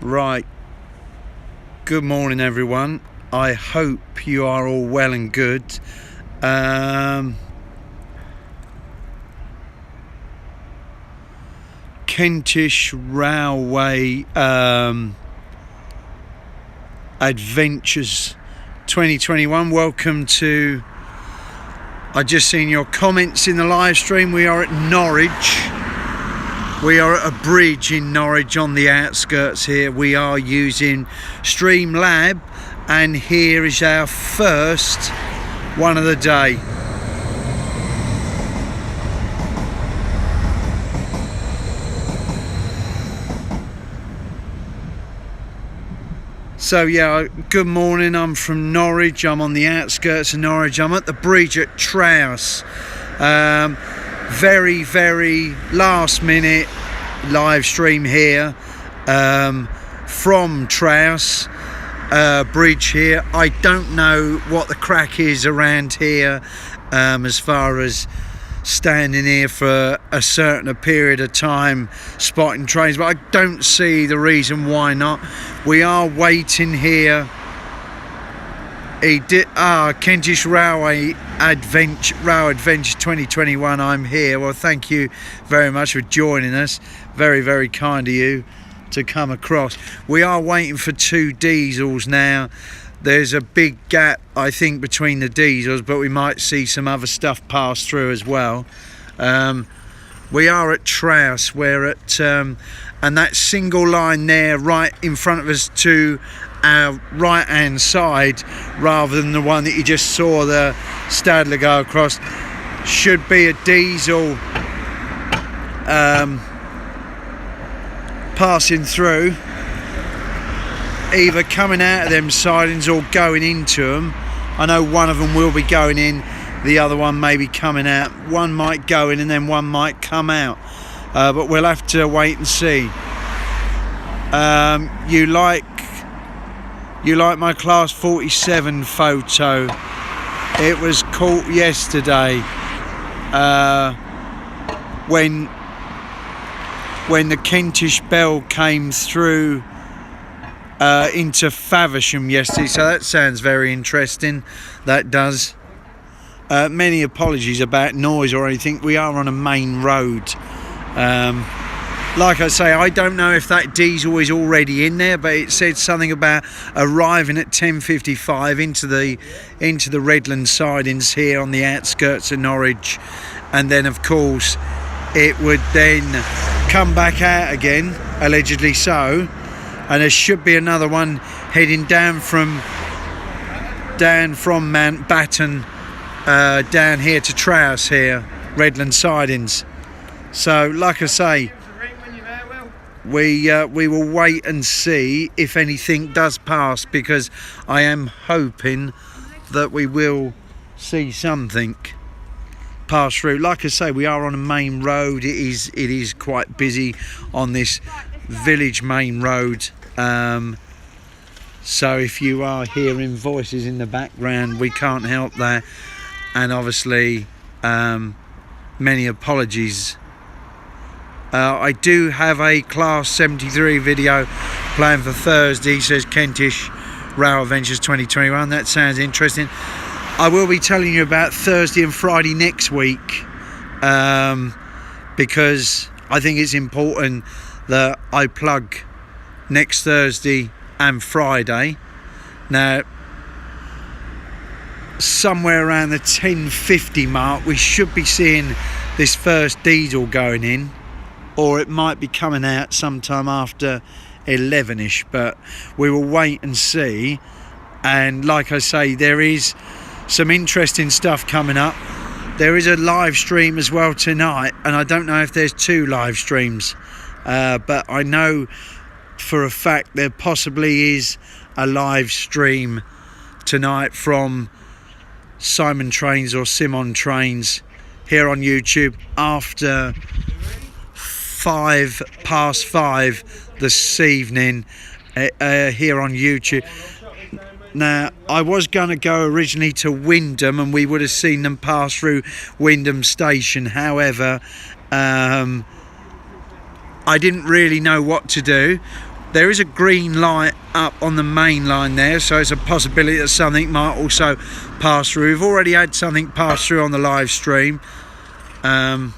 Right, good morning everyone. I hope you are all well and good. Kentish Railway Adventures 2021. Welcome to, I just seen your comments in the live stream. We are at Norwich. We are at a bridge in Norwich on the outskirts here. We are using Streamlab, and here is our first one of the day. So yeah, good morning. I'm from Norwich. I'm on the outskirts of Norwich. I'm at the bridge at Trowse. Very last minute live stream here from Trowse bridge here. I don't know what the crack is around here as far as standing here for a certain period of time spotting trains, but I don't see the reason why not. We are waiting here. Kentish Railway Adventures 2021. I'm here. Well, thank you very much for joining us. Very kind of you to come across. We are waiting for two diesels now. There's a big gap, I think, between the diesels, but we might see some other stuff pass through as well. We are at Trowse. We're at and that single line there right in front of us to our right hand side, rather than the one that you just saw the Stadler go across, should be a diesel passing through, either coming out of them sidings or going into them. I know one of them will be going in, the other one may be coming out. One might go in and then one might come out, but we'll have to wait and see. You like my class 47 photo? It was caught yesterday when the Kentish Bell came through into Faversham yesterday, so that sounds very interesting. That does. Many apologies about noise or anything. We are on a main road. Like I say, I don't know if that diesel is already in there, but it said something about arriving at 10:55 into the Redlands sidings here on the outskirts of Norwich, and then of course it would then come back out again, allegedly so, and there should be another one heading down from Mountbatten down here to Trowse here, Redlands sidings. So like I say, we will wait and see if anything does pass, because I am hoping that we will see something pass through. Like I say, we are on a main road. It is quite busy on this village main road. So if you are hearing voices in the background, we can't help that, and obviously many apologies. I do have a class 73 video planned for Thursday, says Kentish Rail Adventures 2021. That sounds interesting. I will be telling you about Thursday and Friday next week, because I think it's important that I plug next Thursday and Friday. Now, somewhere around the 10:50 mark, we should be seeing this first diesel going in, or it might be coming out sometime after 11ish, but we will wait and see. And like I say, there is some interesting stuff coming up. There is a live stream as well tonight, and I don't know if there's two live streams, but I know for a fact there possibly is a live stream tonight from Simon Trains or Simon Trains here on YouTube after 5:05 this evening here on YouTube. Now, I was going to go originally to Wyndham, and we would have seen them pass through Wyndham Station. However, I didn't really know what to do. There is a green light up on the main line there, so it's a possibility that something might also pass through. We've already had something pass through on the live stream, and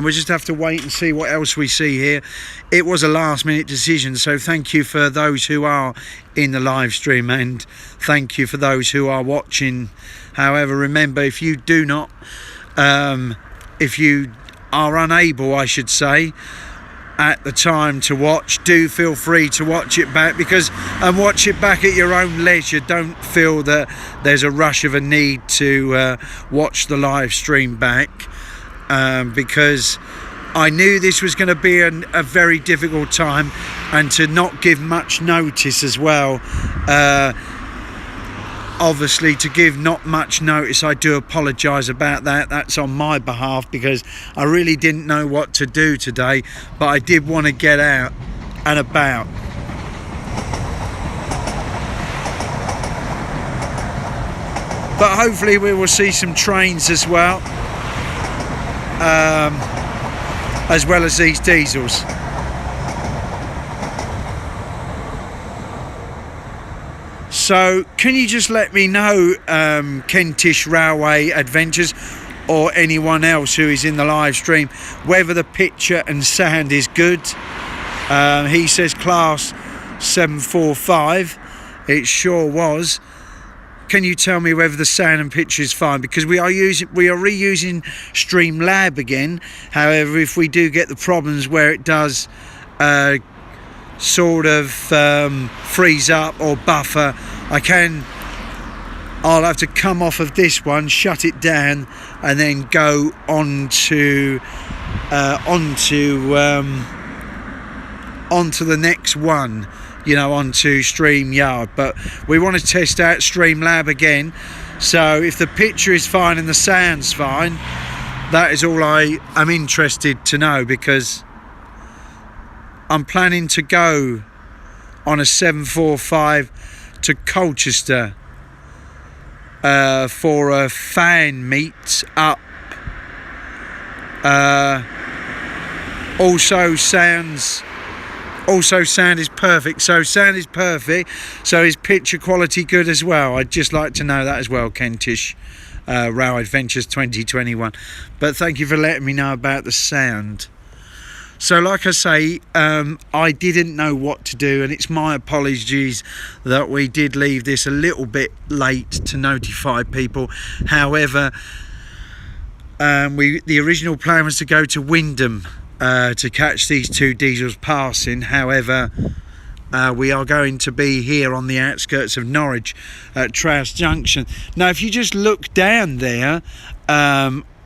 we just have to wait and see what else we see here. It was a last minute decision, so thank you for those who are in the live stream, and thank you for those who are watching. However, remember, if you do not, if you are unable, I should say, at the time to watch, do feel free to watch it back, and watch it back at your own leisure. Don't feel that there's a rush of a need to watch the live stream back, because I knew this was going to be a very difficult time, and to not give much notice as well. Obviously, to give not much notice, I do apologise about that. That's on my behalf, because I really didn't know what to do today, but I did want to get out and about. But hopefully we will see some trains as well as these diesels. So can you just let me know, Kentish Railway Adventures, or anyone else who is in the live stream, whether the picture and sound is good? He says class 745. It sure was. Can you tell me whether the sound and picture is fine? Because we are reusing Streamlab again. However, if we do get the problems where it does sort of freeze up or buffer, I'll have to come off of this one, shut it down, and then go onto the next one, onto StreamYard. But we want to test out Streamlab again, so if the picture is fine and the sound's fine, that is all I am interested to know, because I'm planning to go on a 745 to Colchester for a fan meet up. Also sound is perfect. So sound is perfect. So is picture quality good as well? I'd just like to know that as well, Kentish Rail Adventures 2021. But thank you for letting me know about the sound. So like I say, I didn't know what to do, and it's my apologies that we did leave this a little bit late to notify people. However, the original plan was to go to Wyndham to catch these two diesels passing. However, we are going to be here on the outskirts of Norwich at Trowse Junction. Now, if you just look down there,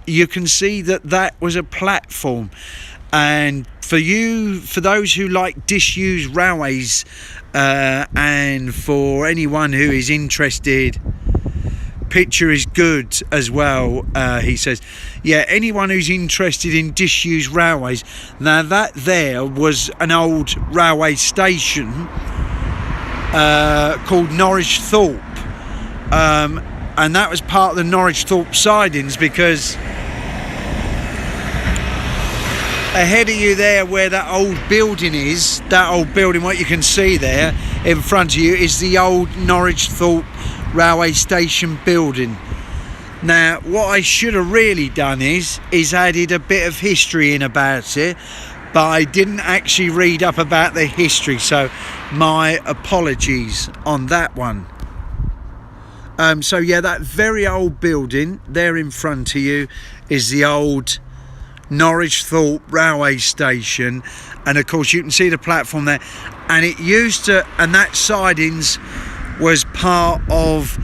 you can see that was a platform. And for those who like disused railways, and for anyone who is interested, picture is good as well. He says, yeah, anyone who's interested in disused railways. Now that there was an old railway station called Norwich Thorpe, and that was part of the Norwich Thorpe sidings, because ahead of you there, where that old building is, what you can see there in front of you, is the old Norwich Thorpe railway station building. Now, what I should have really done is added a bit of history in about it, but I didn't actually read up about the history, so my apologies on that one. So yeah, that very old building there in front of you is the old Norwich Thorpe railway station, and of course you can see the platform there, and that sidings was part of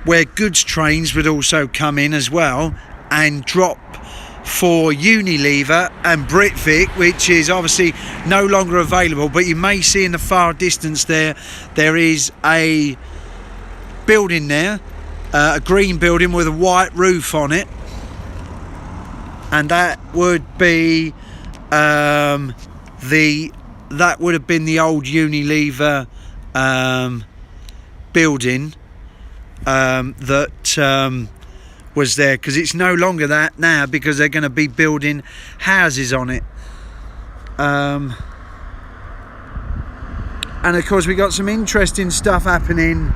where goods trains would also come in as well and drop for Unilever and Britvic, which is obviously no longer available. But you may see in the far distance there is a building there, a green building with a white roof on it, and that would be that would have been the old Unilever building that was there, because it's no longer that now, because they're going to be building houses on it. And of course we got some interesting stuff happening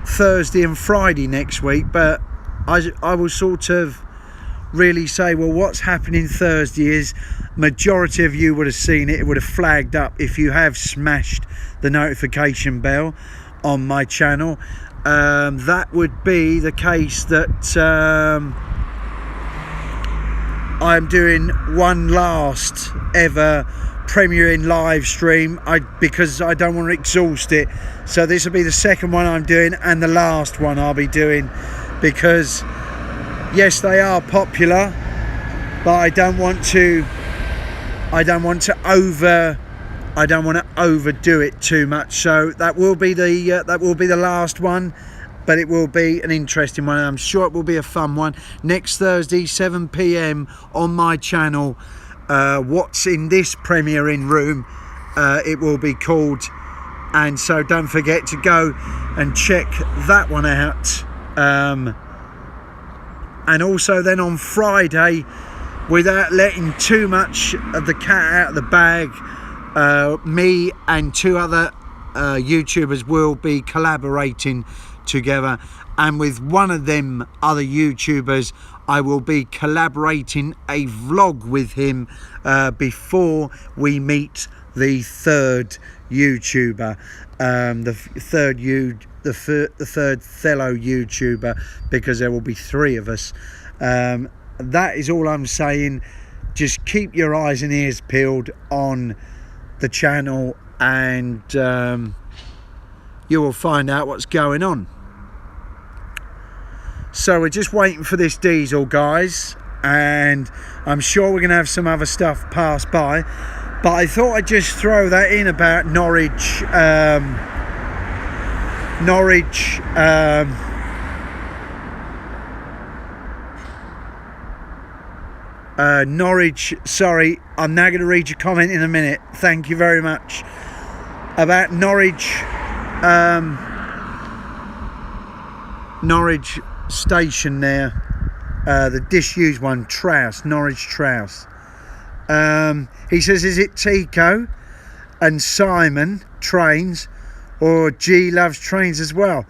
Thursday and Friday next week, but I will sort of really say, well, what's happening Thursday is, majority of you would have seen it, it would have flagged up if you have smashed the notification bell on my channel. That would be the case that I'm doing one last ever premiering live stream, because I don't want to exhaust it. So this will be the second one I'm doing and the last one I'll be doing, because yes, they are popular, but I don't want to overdo it too much. So that will be the last one, but it will be an interesting one. I'm sure it will be a fun one. Next Thursday, 7 PM on my channel. What's in this premiering room, it will be called, and so don't forget to go and check that one out. And also then on Friday, without letting too much of the cat out of the bag, me and 2 other YouTubers will be collaborating together, and with one of them other YouTubers I will be collaborating a vlog with him before we meet the third YouTuber, the third fellow YouTuber, because there will be 3 of us. That is all I'm saying. Just keep your eyes and ears peeled on the channel, and you will find out what's going on. So we're just waiting for this diesel, guys, and I'm sure we're gonna have some other stuff pass by, but I thought I'd just throw that in about Norwich sorry, I'm now going to read your comment in a minute. Thank you very much. About Norwich station there, the disused one, Trowse, Norwich Trowse. He says, is it Tico and Simon trains, or G loves trains as well?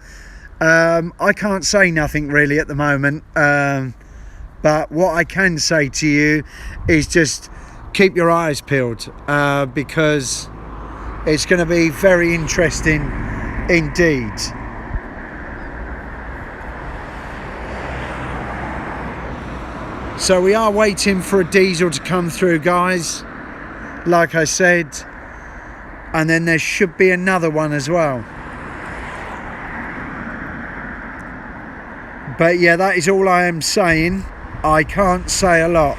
I can't say nothing really at the moment, but what I can say to you is just keep your eyes peeled, because it's going to be very interesting indeed. So we are waiting for a diesel to come through, guys, like I said, and then there should be another one as well. But yeah, that is all I am saying. I can't say a lot.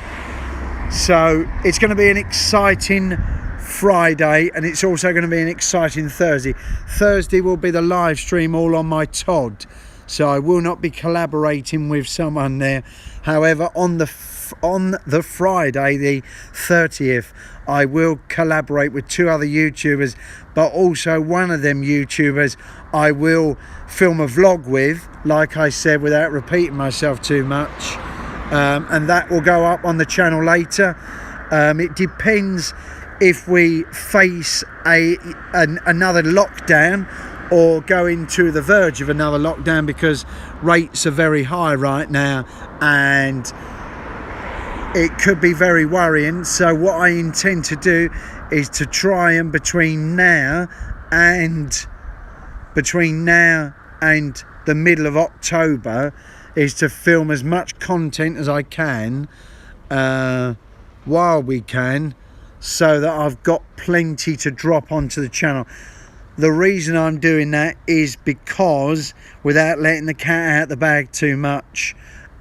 So it's going to be an exciting Friday, and it's also going to be an exciting Thursday. Thursday will be the live stream all on my Todd, so I will not be collaborating with someone there. However, on the Friday, the 30th, I will collaborate with 2 other YouTubers, but also one of them YouTubers I will film a vlog with, like I said, without repeating myself too much, and that will go up on the channel later. It depends if we face another lockdown or going to the verge of another lockdown, because rates are very high right now and it could be very worrying. So what I intend to do is to try and between now and the middle of October is to film as much content as I can while we can, so that I've got plenty to drop onto the channel. The reason I'm doing that is because, without letting the cat out the bag too much,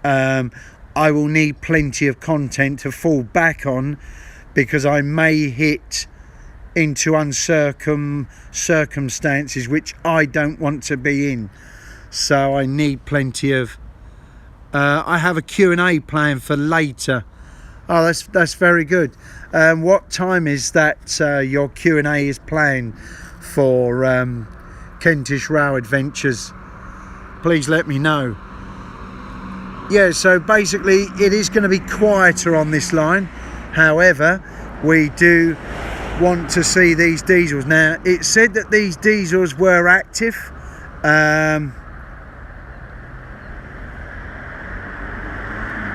I will need plenty of content to fall back on, because I may hit into circumstances which I don't want to be in. So I need plenty of I have a Q&A planned for later. Oh, that's very good. What time is that your Q&A is planned for Kentish Row Adventures? Please let me know. Yeah, so basically it is going to be quieter on this line. However, we do want to see these diesels. Now, it said that these diesels were active.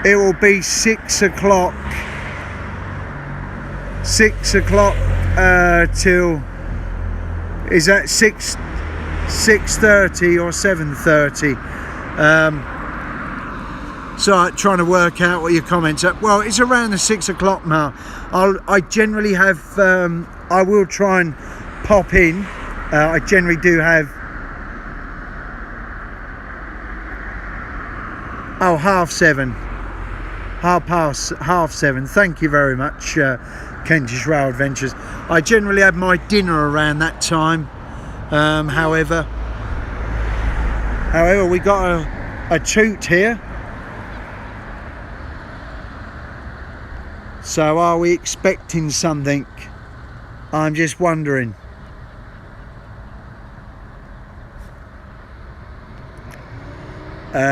It will be 6 o'clock. 6 o'clock till, is that 6:30 or 7:30? So I'm trying to work out what your comments are. Well, it's around the 6 o'clock mark. I generally have, I will try and pop in. I generally do have, oh, 7:30. half seven. Thank you very much, Kentish Rail Adventures. I generally have my dinner around that time. However, we got a toot here. So are we expecting something? I'm just wondering.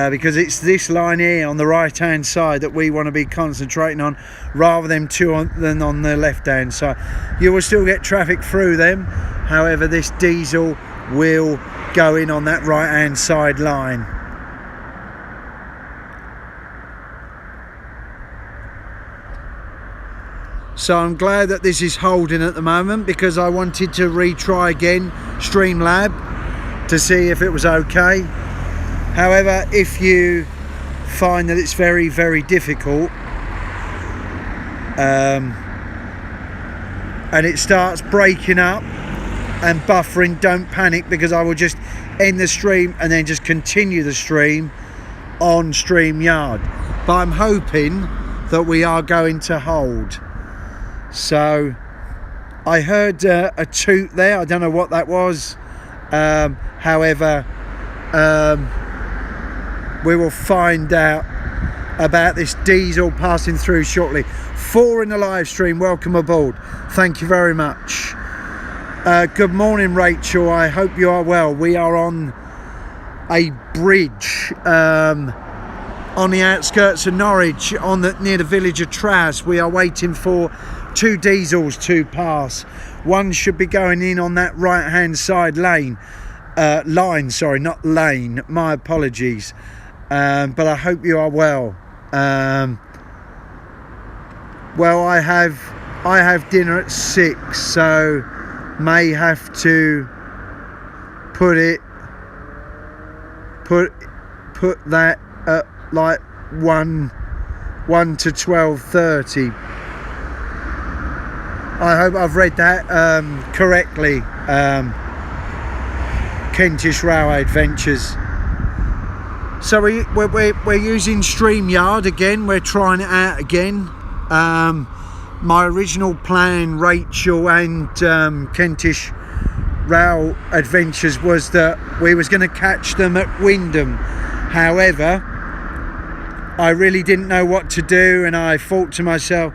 Because it's this line here on the right hand side that we want to be concentrating on, rather than than on the left hand side. You will still get traffic through them, however this diesel will go in on that right hand side line. So I'm glad that this is holding at the moment, because I wanted to retry again Streamlab to see if it was okay. However, if you find that it's very, very difficult and it starts breaking up and buffering, don't panic, because I will just end the stream and then just continue the stream on StreamYard. But I'm hoping that we are going to hold. So I heard a toot there. I don't know what that was. However, we will find out about this diesel passing through shortly. 4 in the live stream, welcome aboard. Thank you very much. Good morning, Rachel. I hope you are well. We are on a bridge on the outskirts of Norwich, near the village of Trowse. We are waiting for 2 diesels to pass. One should be going in on that right hand side line, sorry, not lane, my apologies. But I hope you are well. Well, I have dinner at 6, so may have to put that at like 1 to 12:30. I hope I've read that correctly. Kentish Railway Adventures. So we're using StreamYard again. We're trying it out again. My original plan, Rachel and Kentish Rail Adventures, was that we was going to catch them at Wyndham. However, I really didn't know what to do, and I thought to myself,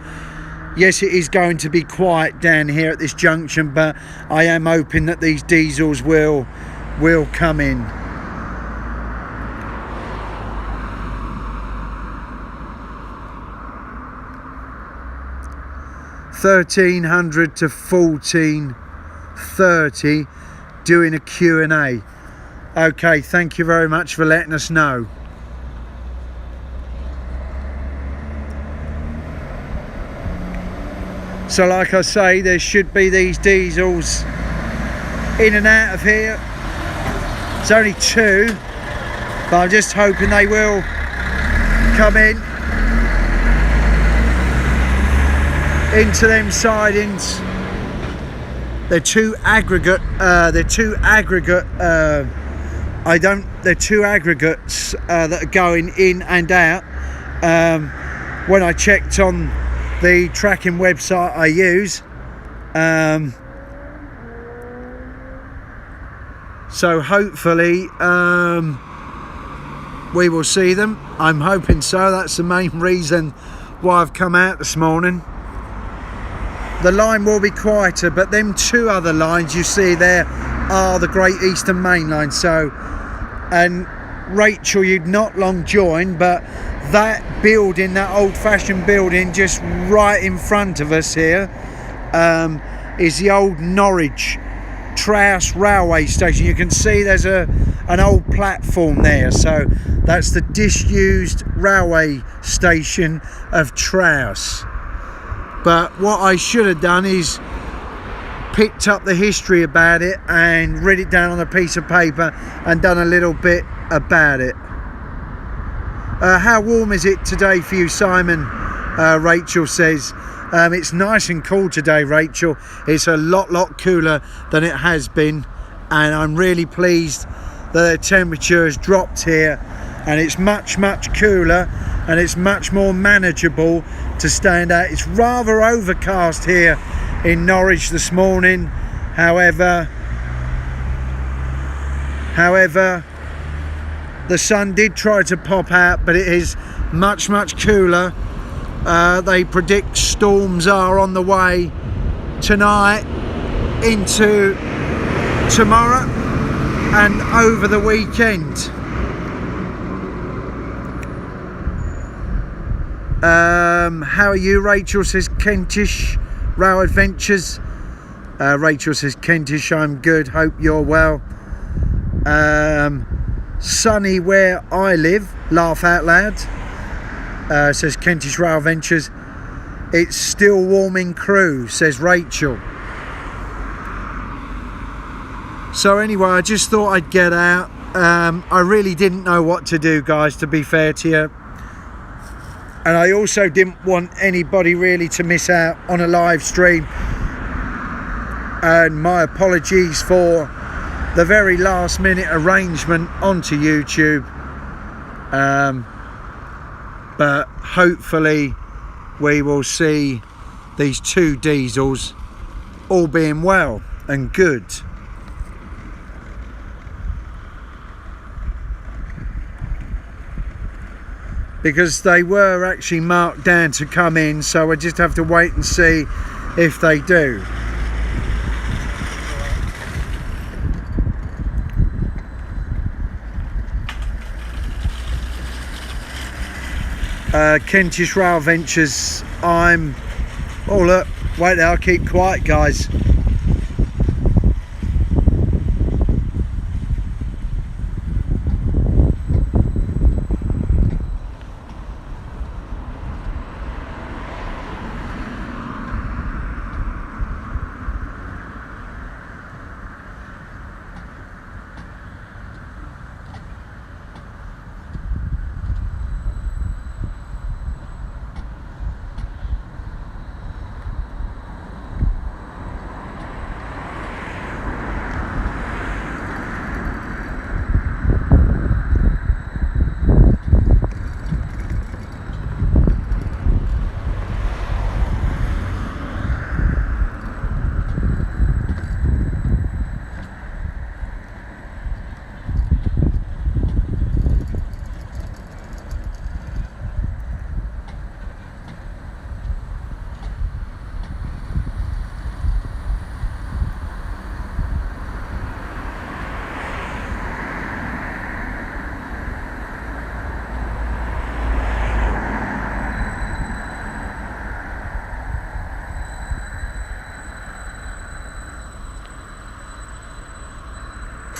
yes, it is going to be quiet down here at this junction, but I am hoping that these diesels will come in. $1,300 to $1,430 doing a Q&A. Okay, thank you very much for letting us know. So like I say, there should be these diesels in and out of here. It's only 2, but I'm just hoping they will come into them sidings. They're 2 aggregate. They're 2 aggregates that are going in and out. When I checked on the tracking website I use, so hopefully we will see them. I'm hoping so. That's the main reason why I've come out this morning. The line will be quieter, but them 2 other lines you see there are the Great Eastern Main Line. So, and Rachel, you'd not long joined, but that building, that old-fashioned building just right in front of us here, is the old Norwich Trowse railway station. You can see there's an old platform there, so that's the disused railway station of Trowse. But what I should have done is picked up the history about it and written it down on a piece of paper and done a little bit about it. How warm is it today for you, Simon? Rachel says. It's nice and cool today, Rachel. It's a lot cooler than it has been, and I'm really pleased that the temperature has dropped here, and it's much cooler and it's much more manageable to stand out. It's rather overcast here in Norwich this morning. However, the sun did try to pop out, but it is much cooler. They predict storms are on the way tonight, into tomorrow and over the weekend. How are you? Rachel says Kentish Rail Adventures. Rachel says Kentish, I'm good, hope you're well. Sunny where I live, laugh out loud. Says Kentish Rail Adventures. It's still warm in Crewe, says Rachel. So anyway, I just thought I'd get out. I really didn't know what to do, guys, to be fair to you. And I also didn't want anybody really to miss out on a live stream. And my apologies for the very last minute arrangement onto YouTube. But hopefully we will see these two diesels all being well and good. Because they were actually marked down to come in, so I just have to wait and see if they do. Kentish Rail Ventures, oh look, wait there, I'll keep quiet, guys.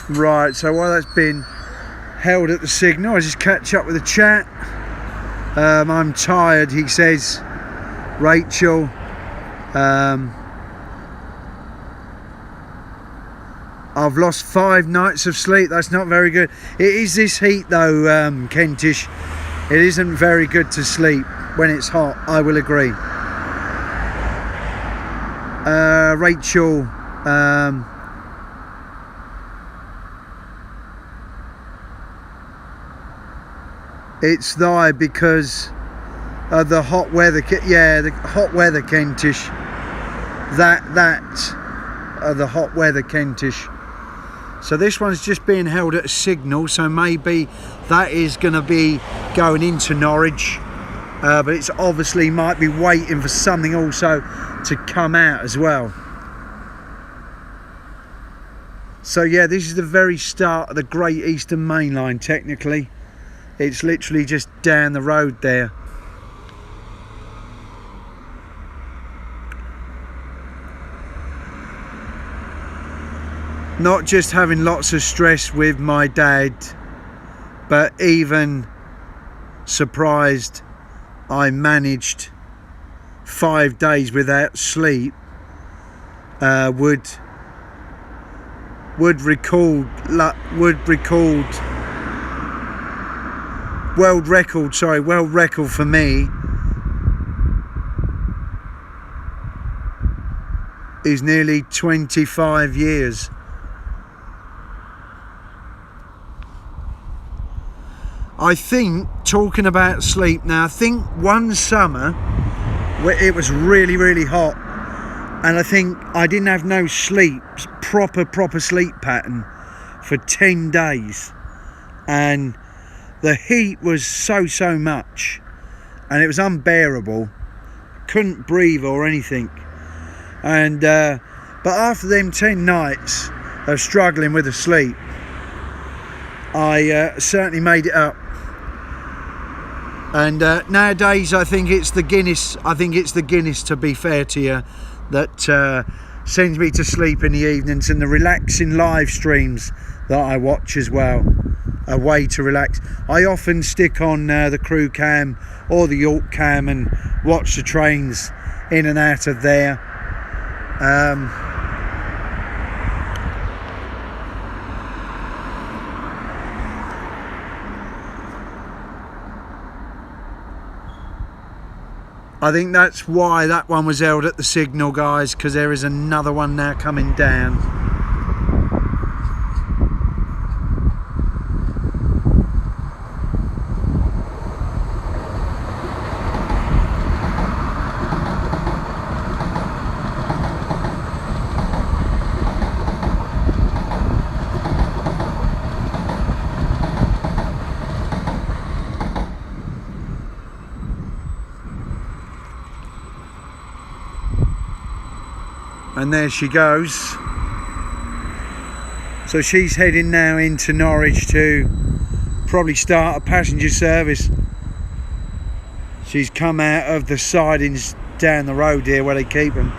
Right, so while that's been held at the signal, I just catch up with the chat. I'm tired, he says, Rachel. I've lost 5 nights of sleep. That's not very good. It is this heat though, Kentish. It isn't very good to sleep when it's hot, I will agree. Rachel, it's thy because of the hot weather. Yeah, the hot weather, Kentish. The hot weather, Kentish. So this one's just being held at a signal, so maybe that is going to be going into Norwich, but it's obviously might be waiting for something also to come out as well. So yeah, this is the very start of the Great Eastern Main Line. Technically it's literally just down the road there. not just having lots of stress with my dad, but even surprised I managed 5 days without sleep, would record world record for me is nearly 25 years. I think, talking about sleep now, I think one summer where it was really hot, and I think I didn't have no sleep, proper sleep pattern for 10 days, and the heat was so much and it was unbearable, couldn't breathe or anything. And but after them 10 nights of struggling with the sleep, I certainly made it up. And nowadays I think it's the Guinness, to be fair to you, that sends me to sleep in the evenings, and the relaxing live streams that I watch as well, a way to relax. I often stick on the crew cam or the York cam and watch the trains in and out of there. I think that's why that one was held at the signal, guys, because there is another one now coming down. And there she goes. So she's heading now into Norwich to probably start a passenger service. She's come out of the sidings down the road here where they keep them.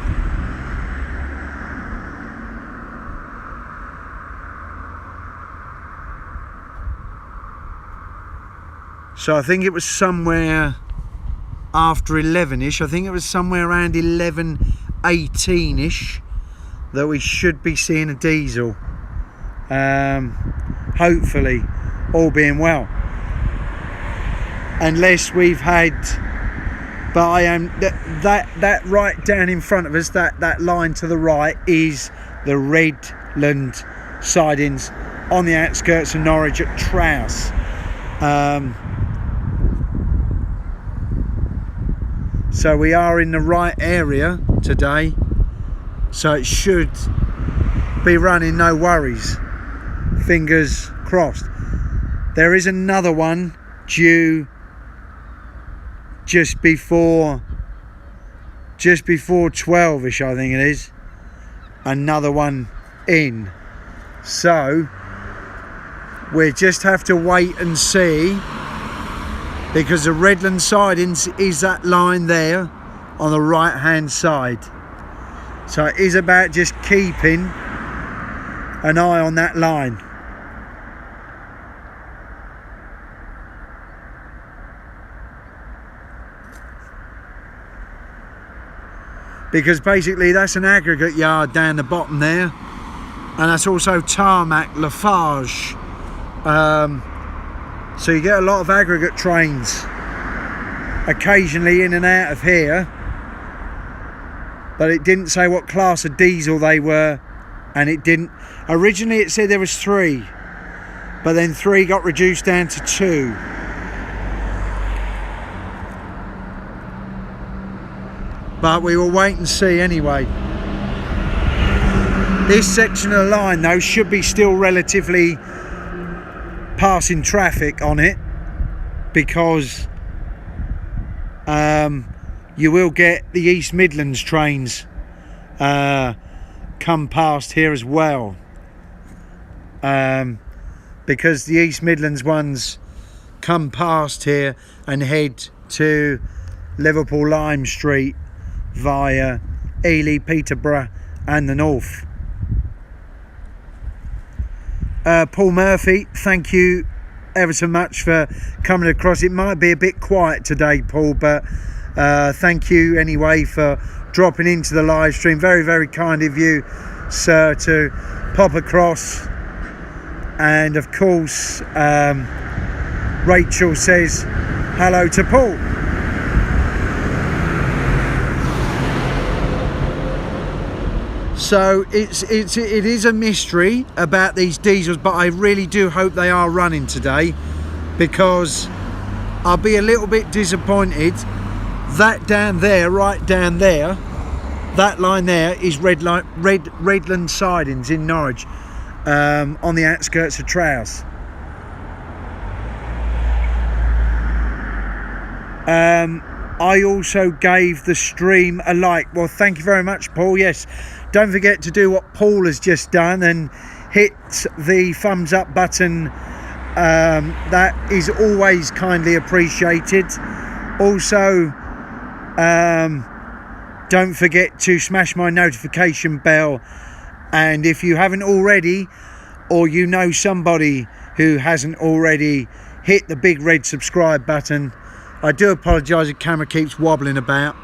So I think it was somewhere after 11ish. I think it was somewhere around 11:18ish that we should be seeing a diesel, hopefully, all being well, unless we've had, but I am that right down in front of us, that line to the right is the Redlands sidings on the outskirts of Norwich at Trowse. So we are in the right area today, so it should be running, no worries, fingers crossed. There is another one due just before 12ish, I think it is, another one in, so we just have to wait and see, because the Redlands sidings is that line there on the right hand side. So it is about just keeping an eye on that line. Because basically that's an aggregate yard down the bottom there, and that's also tarmac, Lafarge. So you get a lot of aggregate trains occasionally in and out of here, but it didn't say what class of diesel they were, and it didn't. Originally it said there was 3, but then 3 got reduced down to 2. But we will wait and see anyway. This section of the line though should be still relatively passing traffic on it, because you will get the East Midlands trains come past here as well, because the East Midlands ones come past here and head to Liverpool Lime Street via Ely, Peterborough and the north. Paul Murphy, thank you ever so much for coming across. It might be a bit quiet today, Paul, but thank you anyway for dropping into the live stream. Very, very kind of you, sir, to pop across. And of course, Rachel says hello to Paul. So it is a mystery about these diesels, but I really do hope they are running today, because I'll be a little bit disappointed. That down there, right down there, that line there is Redlands sidings in Norwich, on the outskirts of Trowse. I also gave the stream a like. Well, thank you very much, Paul. Yes, don't forget to do what Paul has just done and hit the thumbs up button. That is always kindly appreciated. Also, don't forget to smash my notification bell, and if you haven't already, or you know somebody who hasn't already, hit the big red subscribe button. I do apologise, the camera keeps wobbling about.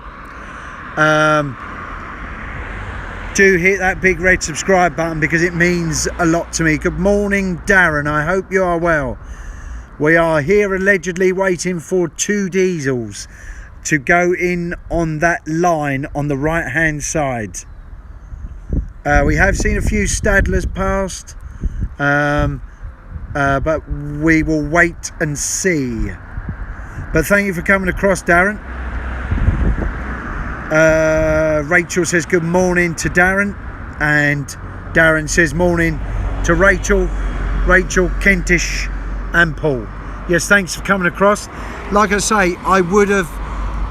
Do hit that big red subscribe button, because it means a lot to me. Good morning, Darren. I hope you are well. We are here allegedly waiting for 2 diesels to go in on that line on the right hand side. We have seen a few Stadlers past, but we will wait and see. But thank you for coming across, Darren. Rachel says good morning to Darren, and Darren says morning to Rachel, Kentish and Paul. Yes, thanks for coming across. Like I say, I would have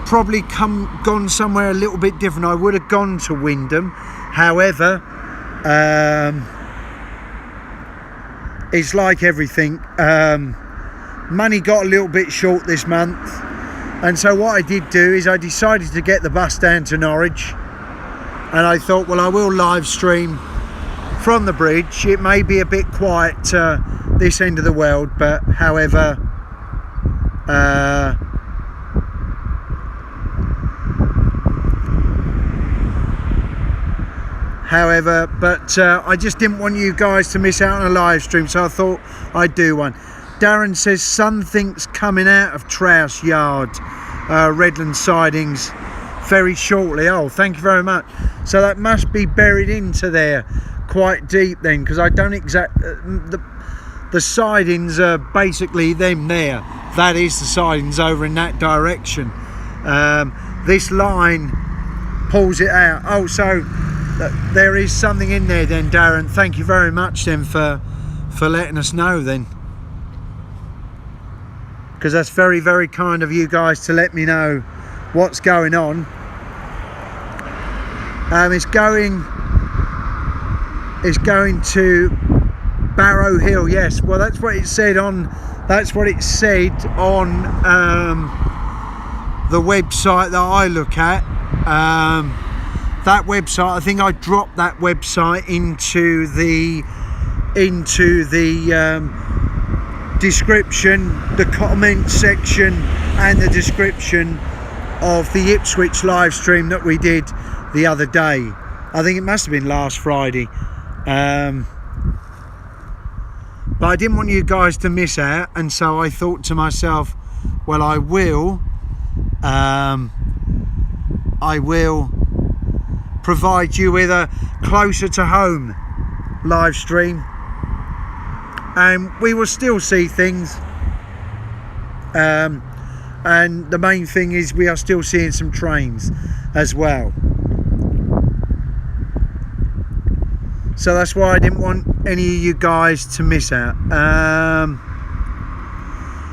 probably gone somewhere a little bit different. I would have gone to Wyndham. However, it's like everything. Money got a little bit short this month, and so what I did do is I decided to get the bus down to Norwich, and I thought, well, I will live stream from the bridge. It may be a bit quiet this end of the world, but however, I just didn't want you guys to miss out on a live stream, so I thought I'd do one. Darren says something's coming out of Trowse Yard, Redlands sidings, very shortly. Oh, thank you very much. So that must be buried into there quite deep then, because I don't the sidings are basically them there. That is the sidings over in that direction. This line pulls it out. Oh, so there is something in there then, Darren. Thank you very much then for letting us know then, because that's very, very kind of you guys to let me know what's going on. It's going to Barrow Hill. Yes, well, that's what it said on the website that I look at. That website, I think I dropped that website into the description, the comment section and the description of the Ipswich live stream that we did the other day. I think it must have been last Friday, but I didn't want you guys to miss out, and so I thought to myself, well, I will provide you with a closer to home live stream, and we will still see things, and the main thing is we are still seeing some trains as well. So that's why I didn't want any of you guys to miss out.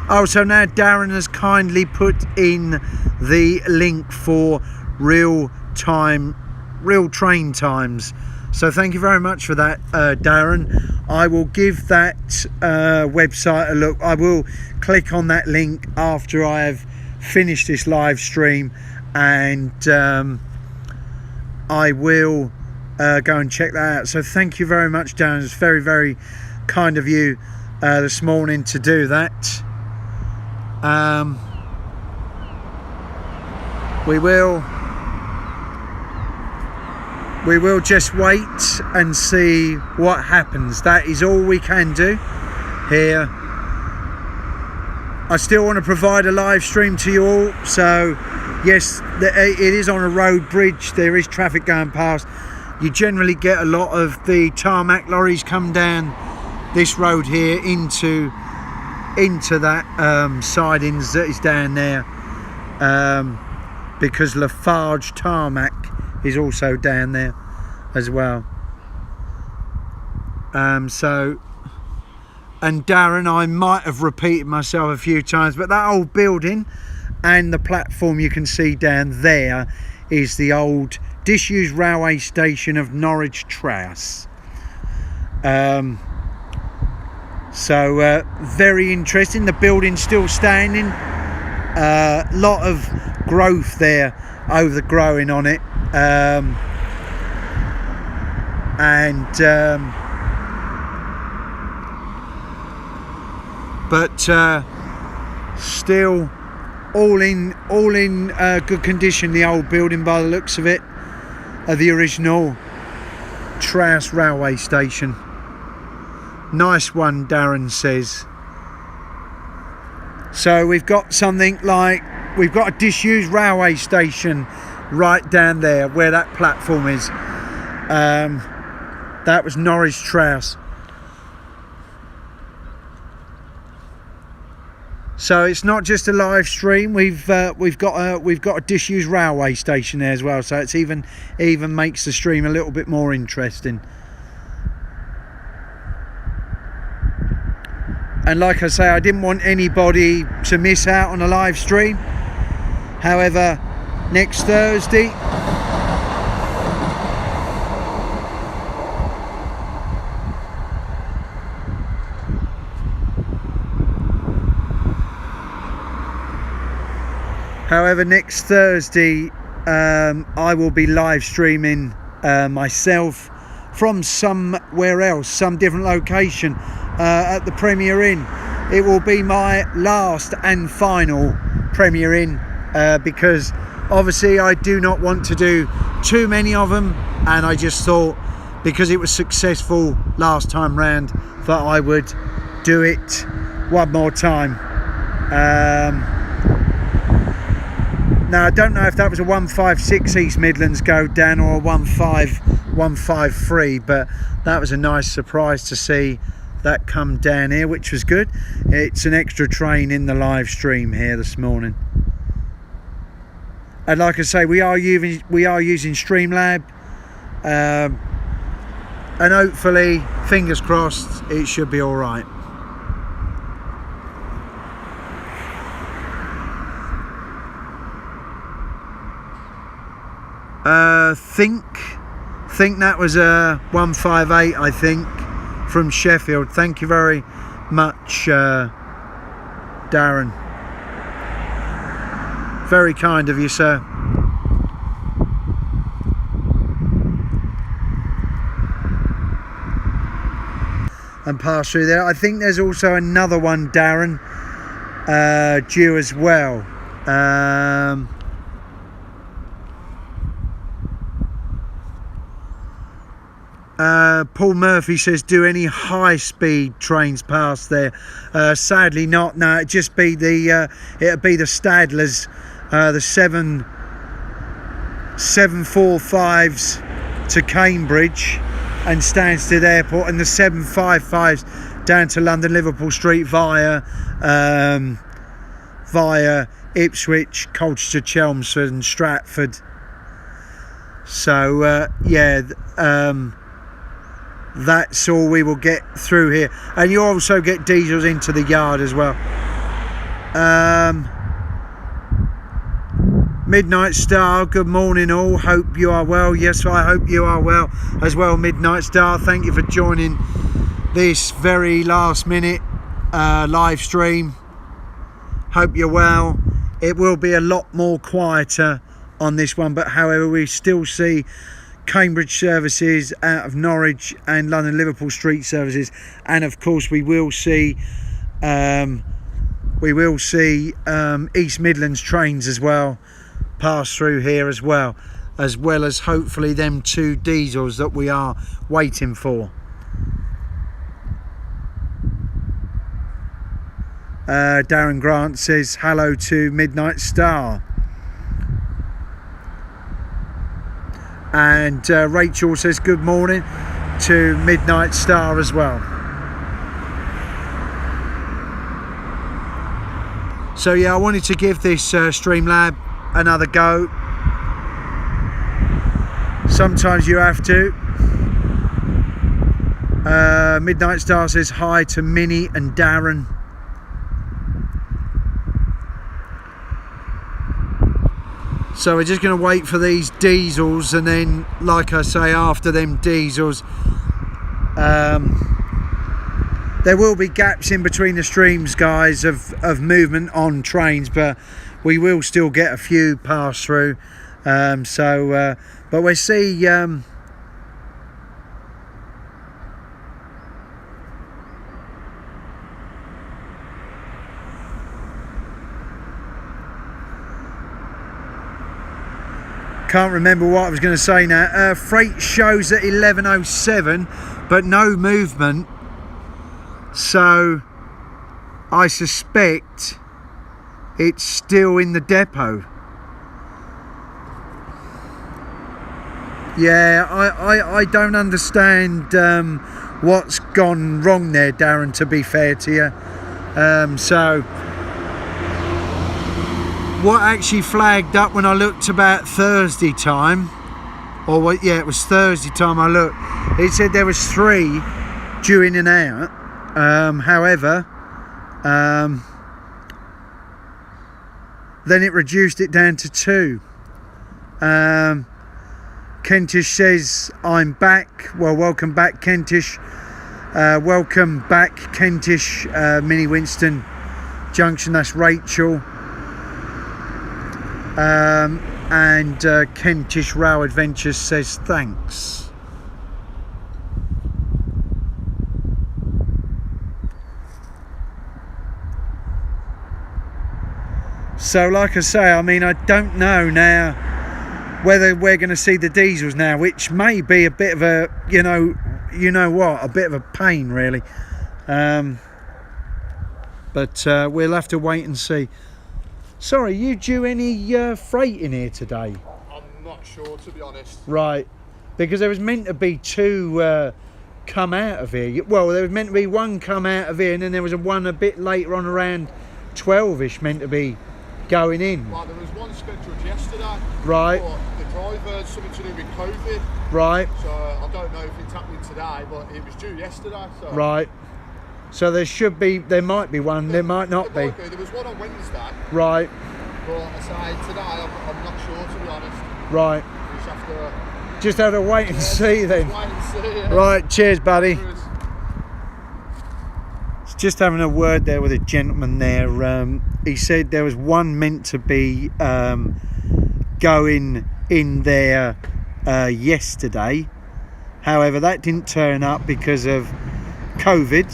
Oh, so now Darren has kindly put in the link for real train times. So thank you very much for that, Darren. I will give that website a look. I will click on that link after I have finished this live stream, and I will go and check that out. So thank you very much, Darren. It's very, very kind of you this morning to do that. We will just wait and see what happens. That is all we can do here. I still want to provide a live stream to you all. So yes, it is on a road bridge. There is traffic going past. You generally get a lot of the tarmac lorries come down this road here into that sidings that is down there, because Lafarge tarmac is also down there as well. So, and Darren, I might have repeated myself a few times, but that old building and the platform you can see down there is the old disused railway station of Norwich Trowse. So very interesting. The building's still standing. Lot of growth there, overgrowing on it, but still all in good condition. The old building, by the looks of it, the original Trowse railway station. Nice one, Darren says. So we've got something like, we've got a disused railway station right down there where that platform is. That was Norwich Trowse. So it's not just a live stream. We've got a disused railway station there as well. So it's even makes the stream a little bit more interesting. And like I say, I didn't want anybody to miss out on a live stream. However, next Thursday, I will be live streaming myself from somewhere else, some different location, at the Premier Inn. It will be my last and final Premier Inn, because obviously I do not want to do too many of them, and I just thought, because it was successful last time round, that I would do it one more time. Now I don't know if that was a 156 East Midlands go down or a 153, but that was a nice surprise to see that come down here, which was good. It's an extra train in the live stream here this morning. And like I say, we are using Streamlab, and hopefully, fingers crossed, it should be all right. Think that was a 158, I think, from Sheffield. Thank you very much, Darren. Very kind of you, sir. And pass through there. I think there's also another one, Darren, due as well. Paul Murphy says, do any high-speed trains pass there? Sadly not. No, it'd just be the Stadlers, the 745s to Cambridge and Stansted Airport, and the 755s down to London Liverpool Street via Ipswich, Colchester, Chelmsford and Stratford. So that's all we will get through here, and you also get diesels into the yard as well. Midnight Star, good morning all, hope you are well. Yes, I hope you are well as well, Midnight Star. Thank you for joining this very last minute live stream. Hope you're well. It will be a lot more quieter on this one, but however, we still see Cambridge services, out of Norwich and London Liverpool Street services, and of course we will see East Midlands trains as well pass through here as well as hopefully them 2 diesels that we are waiting for. Darren Grant says hello to Midnight Star, and Rachel says good morning to Midnight Star as well. So yeah, I wanted to give this Streamlab another go. Sometimes you have to. Midnight Star says hi to Minnie and Darren. So we're just going to wait for these diesels, and then, like I say, after them diesels, there will be gaps in between the streams, guys, of movement on trains, but we will still get a few pass through. But we'll see. Can't remember what I was going to say now. Freight shows at 11:07, but no movement. So I suspect it's still in the depot. Yeah, I don't understand what's gone wrong there, Darren, to be fair to you. So what actually flagged up when I looked about Thursday time, or what? Yeah, it was Thursday time I looked. It said there was 3 due in and out. However, then it reduced it down to 2. Kentish says I'm back. Well, welcome back, Kentish. Welcome back, Kentish. Mini Winston Junction. That's Rachel. And Kentish Rail Adventures says thanks. So like I say, I mean, I don't know now whether we're going to see the diesels now, which may be a bit of a, you know what, a bit of a pain really. But we'll have to wait and see. Sorry, you due any freight in here today? I'm not sure, to be honest. Right, because there was meant to be 2 come out of here. Well, there was meant to be 1 come out of here, and then there was one a bit later on, around 12ish, meant to be going in. Well, there was one scheduled yesterday. Right. But the driver had something to do with COVID. Right. So I don't know if it's happening today, but it was due yesterday. So. Right. So there might be one, there might not be. There was one on Wednesday. Right. But aside today, I'm not sure, to be honest. Right. Just have to wait and see then. Wait and see, yeah. Right, cheers buddy. Just having a word there with a gentleman there. He said there was one meant to be going in there yesterday. However, that didn't turn up because of COVID.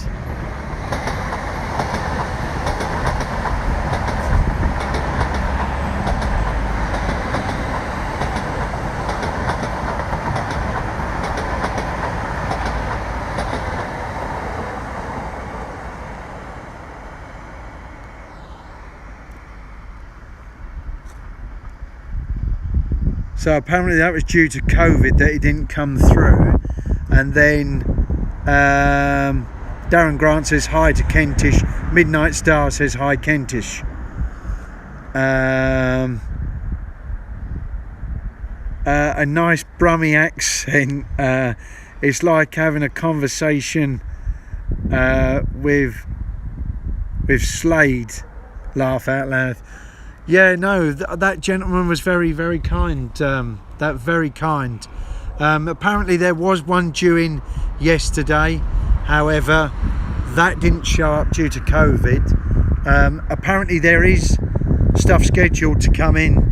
So apparently that was due to COVID that it didn't come through. And then Darren Grant says hi to Kentish. Midnight Star says hi, Kentish. A nice Brummy accent. It's like having a conversation with Slade. Laugh out loud. Yeah, no, that gentleman was very, very kind. Very kind. Apparently there was one due in yesterday. However, that didn't show up due to COVID. Apparently there is stuff scheduled to come in.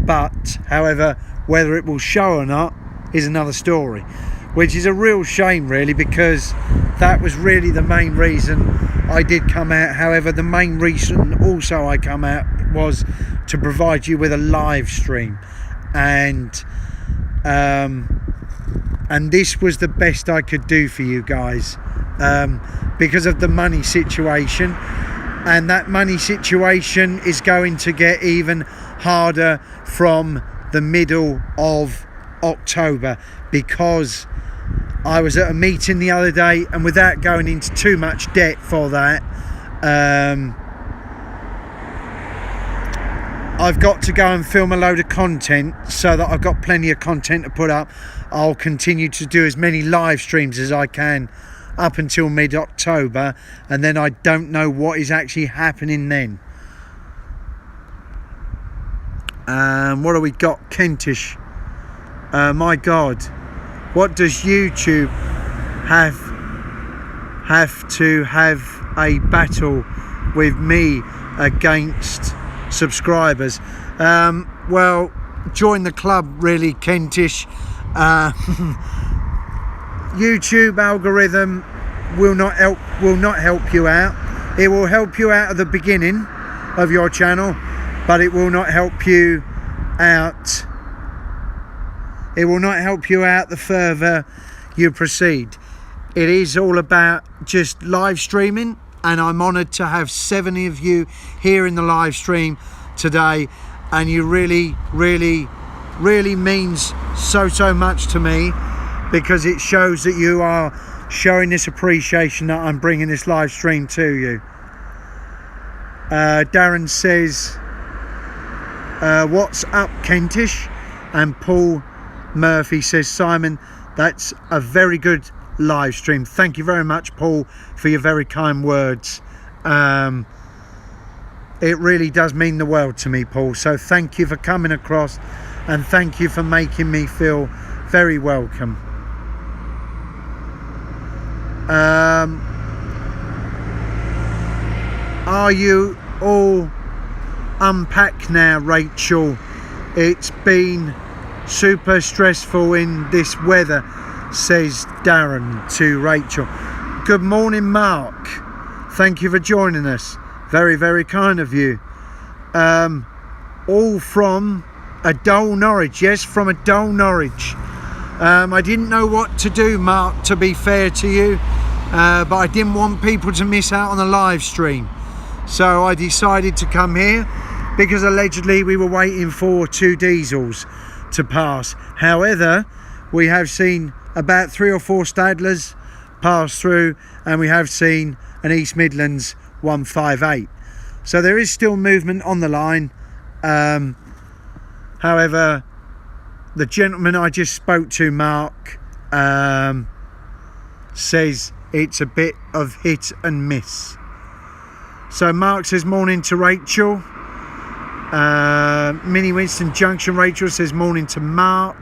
But, however, Whether it will show or not is another story, which is a real shame really, because that was really the main reason I did come out. However, the main reason also I come out was to provide you with a live stream, and this was the best I could do for you guys, because of the money situation, and that money situation is going to get even harder from the middle of October, because I was at a meeting the other day, and without going into too much debt for that, I've got to go and film a load of content so that I've got plenty of content to put up. I'll continue to do as many live streams as I can up until mid-October, and then I don't know what is actually happening then. What have we got? Kentish. My God, what does YouTube have to have a battle with me against subscribers? Well, join the club really, Kentish. YouTube algorithm will not help you out. It will help you out at the beginning of your channel, but it will not help you out. It will not help you out the further you proceed. It is all about just live streaming, and I'm honoured to have 70 of you here in the live stream today, and you really means so much to me, because it shows that you are showing this appreciation that I'm bringing this live stream to you. Darren says, what's up, Kentish? And Paul Murphy says, Simon, that's a very good live stream. Thank you very much, Paul, for your very kind words. It really does mean the world to me, Paul, so thank you for coming across, and thank you for making me feel very welcome. Are you all unpacked now, Rachel? It's been super stressful in this weather, says Darren to Rachel. Good morning, Mark. Thank you for joining us. Very kind of you. All from Adole, Norwich. Yes, from Adole, Norwich. I didn't know what to do, Mark, to be fair to you, but I didn't want people to miss out on the live stream, so I decided to come here, because allegedly we were waiting for 2 diesels to pass. However, we have seen about 3 or 4 Stadlers pass through, and we have seen an East Midlands 158, so there is still movement on the line. However, the gentleman I just spoke to, Mark, says it's a bit of hit and miss. So Mark says morning to Rachel. Mini Winston Junction, Rachel says morning to Mark.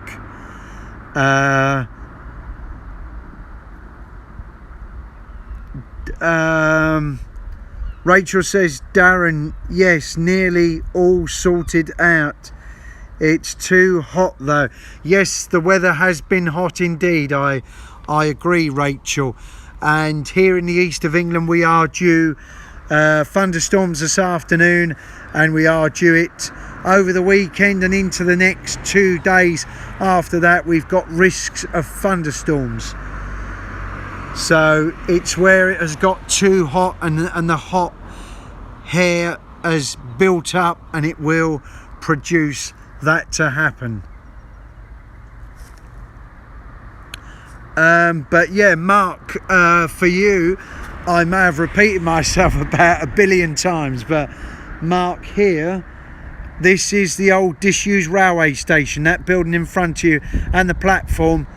Rachel says, Darren, yes, nearly all sorted out. It's too hot though. Yes, the weather has been hot indeed. I agree, Rachel. And here in the east of England, we are due thunderstorms this afternoon, and we are due it over the weekend and into the next 2 days after that. We've got risks of thunderstorms. So it's where it has got too hot, and the hot hair has built up, and it will produce that to happen. But yeah, Mark, for you, I may have repeated myself about 1 billion times, but Mark, here, this is the old disused railway station, that building in front of you, and the platform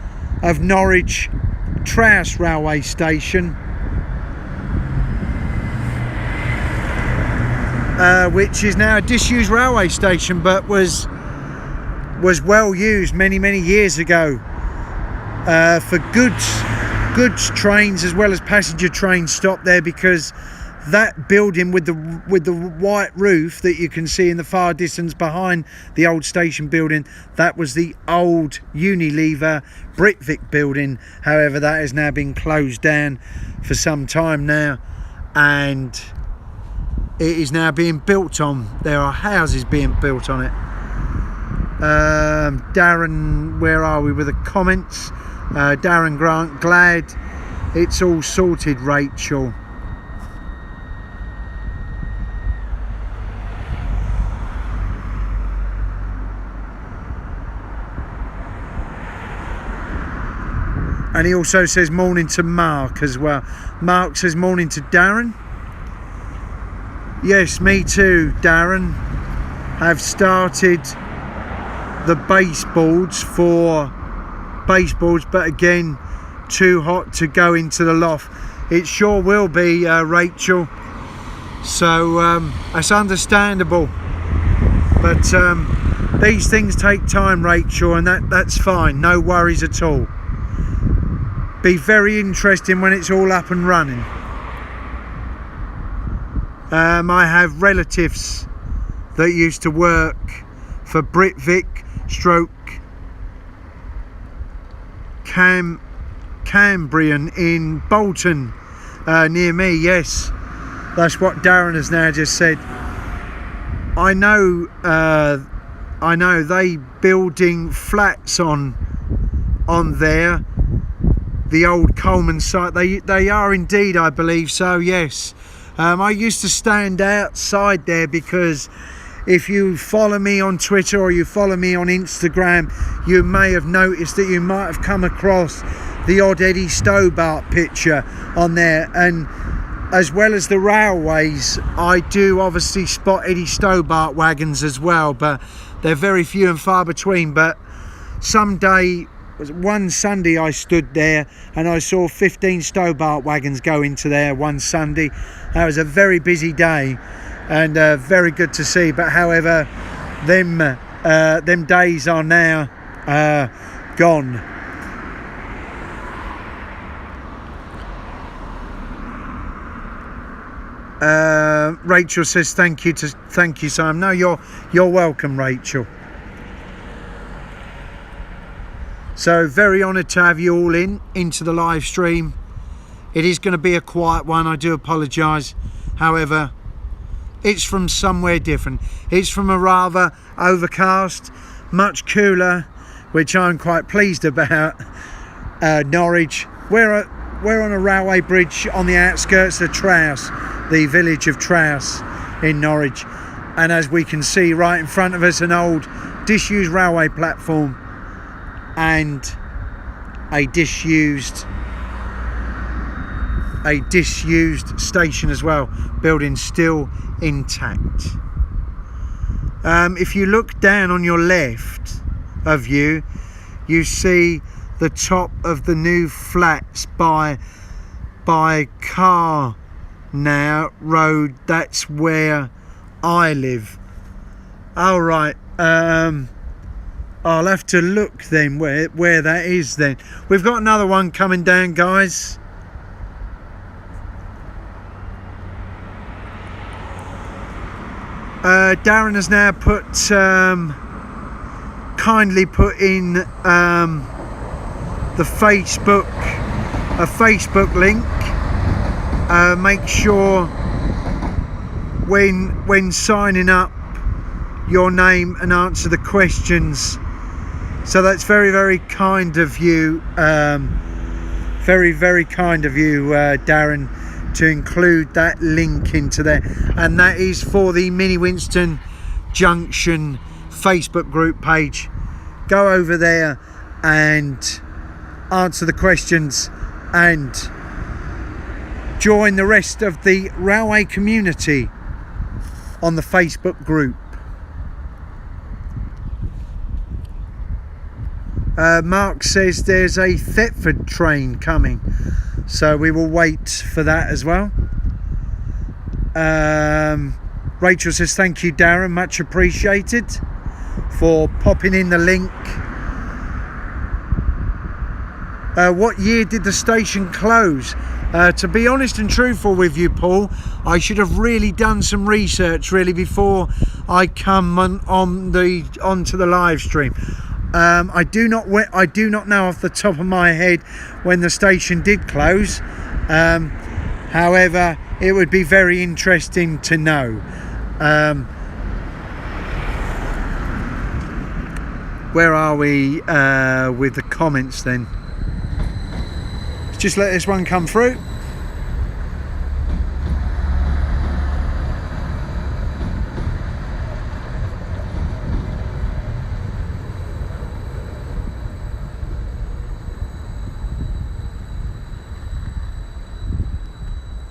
of Norwich Trowse railway station, which is now a disused railway station, but was well used many years ago for goods trains as well as passenger trains stopped there, because that building with the white roof that you can see in the far distance behind the old station building, that was the old Unilever Britvic building. However, that has now been closed down for some time now, and it is now being built on. There are houses being built on it. Darren, where are we with the comments? Darren Grant, glad it's all sorted, Rachel. And he also says morning to Mark as well. Mark says morning to Darren. Yes, me too, Darren. Have started the baseboards for baseboards, but again, too hot to go into the loft. It sure will be, Rachel. So that's understandable. But these things take time, Rachel, and that's fine. No worries at all. Be very interesting when it's all up and running. I have relatives that used to work for Britvic stroke Cambrian in Bolton, near me. Yes, that's what Darren has now just said. I know they building flats on there. The old Coleman site, they are indeed, I believe so, yes. I used to stand outside there because if you follow me on Twitter or you follow me on Instagram, you may have noticed that you might have come across the odd Eddie Stobart picture on there. And as well as the railways, I do obviously spot Eddie Stobart wagons as well, but they're very few and far between. But someday, one Sunday I stood there and I saw 15 Stobart wagons go into there one Sunday. That was a very busy day and very good to see. But however, them days are now gone. Rachel says thank you, Sam. No, you're welcome, Rachel. So very honoured to have you all into the live stream. It is going to be a quiet one, I do apologise. However, it's from somewhere different. It's from a rather overcast, much cooler, which I'm quite pleased about, Norwich. We're on a railway bridge on the outskirts of Trowse, the village of Trowse in Norwich. And as we can see right in front of us, an old disused railway platform and a disused station as well, building still intact. If you look down on your left of you see the top of the new flats by Car now Road. That's where I live. All right. I'll have to look then where that is then. We've got another one coming down, guys. Darren has now kindly put in the a Facebook link. Make sure when signing up, your name and answer the questions. So that's very, very kind of you, very, very kind of you, Darren, to include that link into there. And that is for the Mini Winston Junction Facebook group page. Go over there and answer the questions and join the rest of the railway community on the Facebook group. Mark says there's a Thetford train coming, so we will wait for that as well. Rachel says thank you, Darren, much appreciated for popping in the link. What year did the station close? To be honest and truthful with you, Paul, I should have really done some research really before I come onto the live stream. I do not know off the top of my head when the station did close. However, it would be very interesting to know. Where are we with the comments then? Just let this one come through.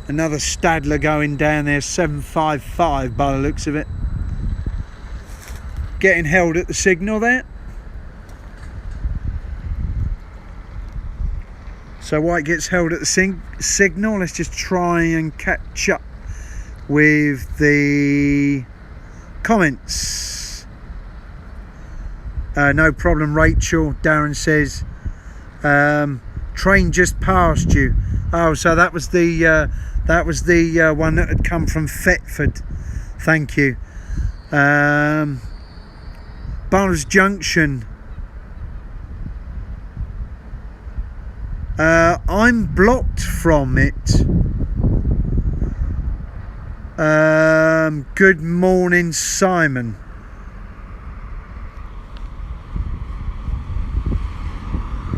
Another Stadler going down there, 755 by the looks of it. Getting held at the signal there. So White gets held at the signal. Let's just try and catch up with the comments. No problem, Rachel. Darren says, train just passed you. Oh, so that was the one that had come from Thetford. Thank you. Barnes Junction. I'm blocked from it. Good morning, Simon.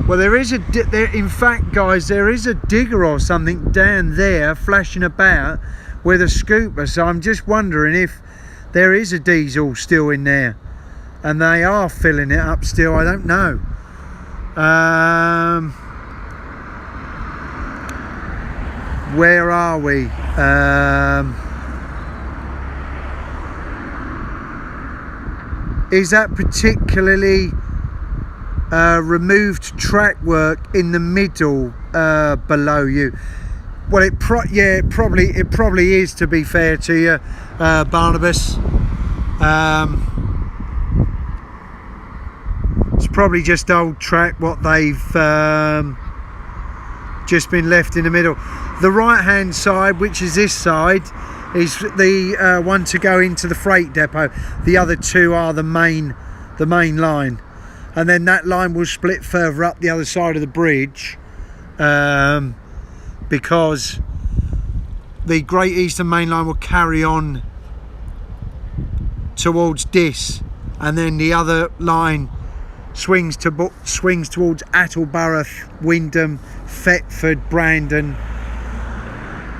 Well, in fact, guys, there is a digger or something down there flashing about with a scooper. So I'm just wondering if there is a diesel still in there, and they are filling it up still. I don't know. Where are we? Is that particularly removed track work in the middle below you? Well, it probably is, to be fair to you, Barnabas. It's probably just old track what they've just been left in the middle. The right hand side, which is this side, is the one to go into the freight depot. The other two are the main line, and then that line will split further up the other side of the bridge, because the Great Eastern Main Line will carry on towards Diss, and then the other line swings towards Attleborough, Wyndham, Thetford, Brandon,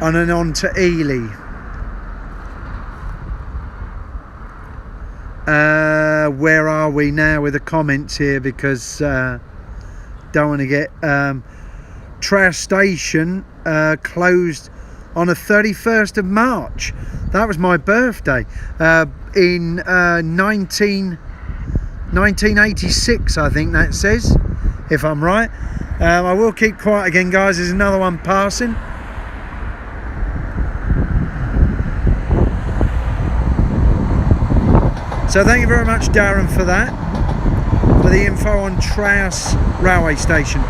and then on to Ely. Where are we now with the comments here? Because don't want to get Trowse Station closed on the 31st of March. That was my birthday in 1986, I think that says, if I'm right. I will keep quiet again, guys. There's another one passing. So thank you very much, Darren, for that, for the info on Trowse railway station.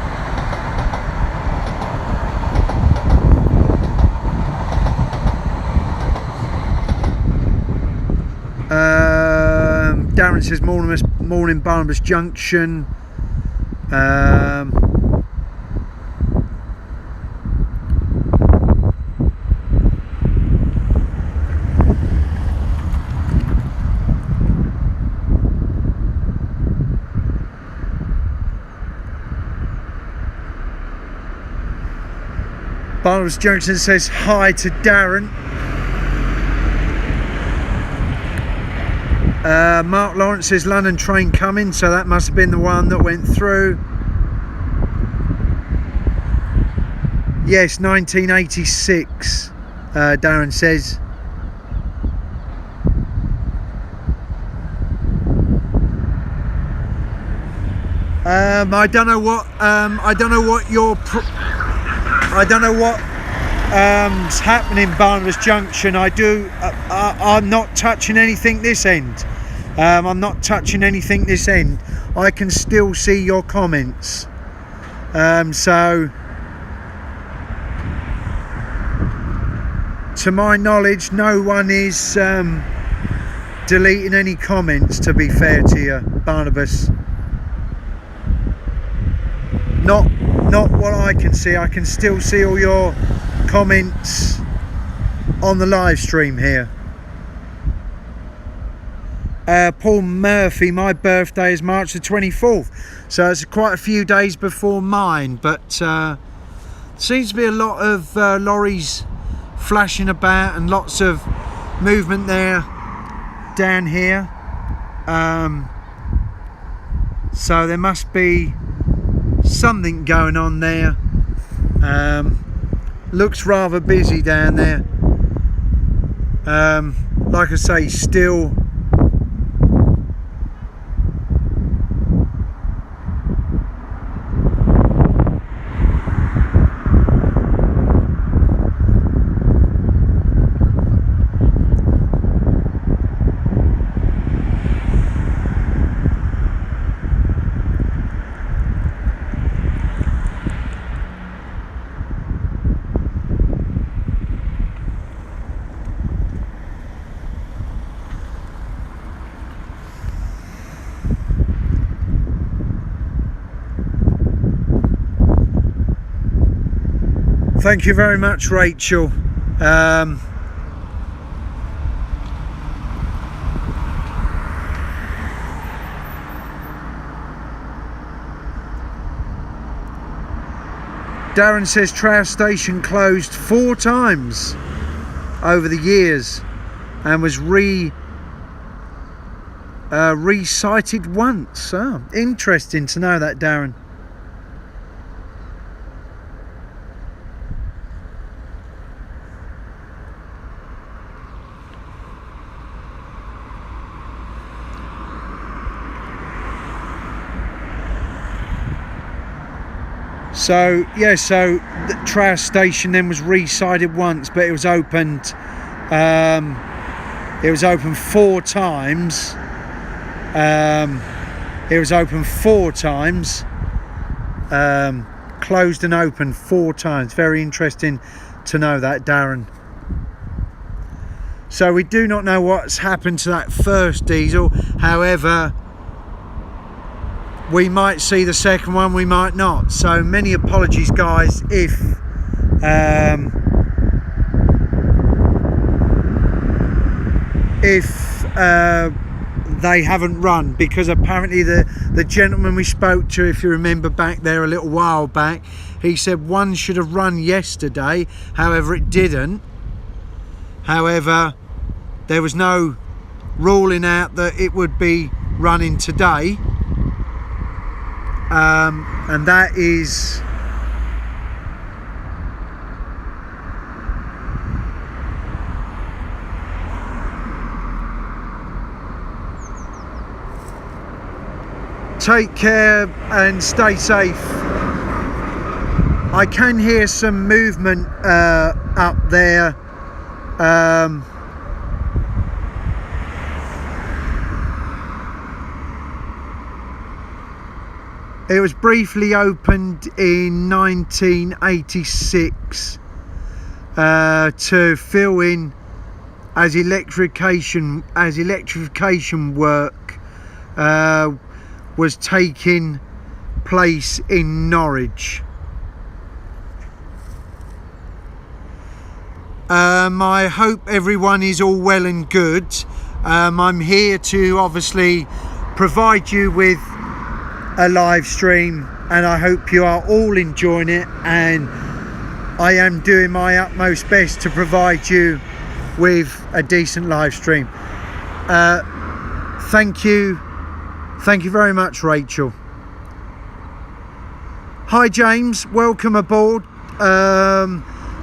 Darren says morning Barnabas Junction. Barnabas Junction says hi to Darren. Mark Lawrence says London train coming, so that must have been the one that went through. Yes, 1986, Darren says. I don't know what's happening, Barnabas Junction. I'm not touching anything this end. I'm not touching anything this end. I can still see your comments. So to my knowledge, no one is deleting any comments, to be fair to you, Barnabas. Not what I can see. I can still see all your comments on the live stream here. Paul Murphy, my birthday is March the 24th, so it's quite a few days before mine, but seems to be a lot of lorries flashing about and lots of movement there down here, so there must be something going on there. Looks rather busy down there. Like I say, still thank you very much, Rachel. Darren says Trowse station closed 4 times over the years and was resited once. Oh, interesting to know that, Darren. So yeah, so the Trowse station then was re-sided once, but it was opened 4 times. It was open 4 times, closed and opened 4 times. Very interesting to know that, Darren. So we do not know what's happened to that first diesel. However, we might see the second one, we might not. So many apologies, guys, if they haven't run, because apparently the gentleman we spoke to, if you remember back there a little while back, he said one should have run yesterday. However, it didn't. However, there was no ruling out that it would be running today. And that is take care and stay safe. I can hear some movement up there. It was briefly opened in 1986 to fill in as electrification work was taking place in Norwich. I hope everyone is all well and good. I'm here to obviously provide you with a live stream, and I hope you are all enjoying it, and I am doing my utmost best to provide you with a decent live stream. Thank you very much, Rachel. Hi James, welcome aboard.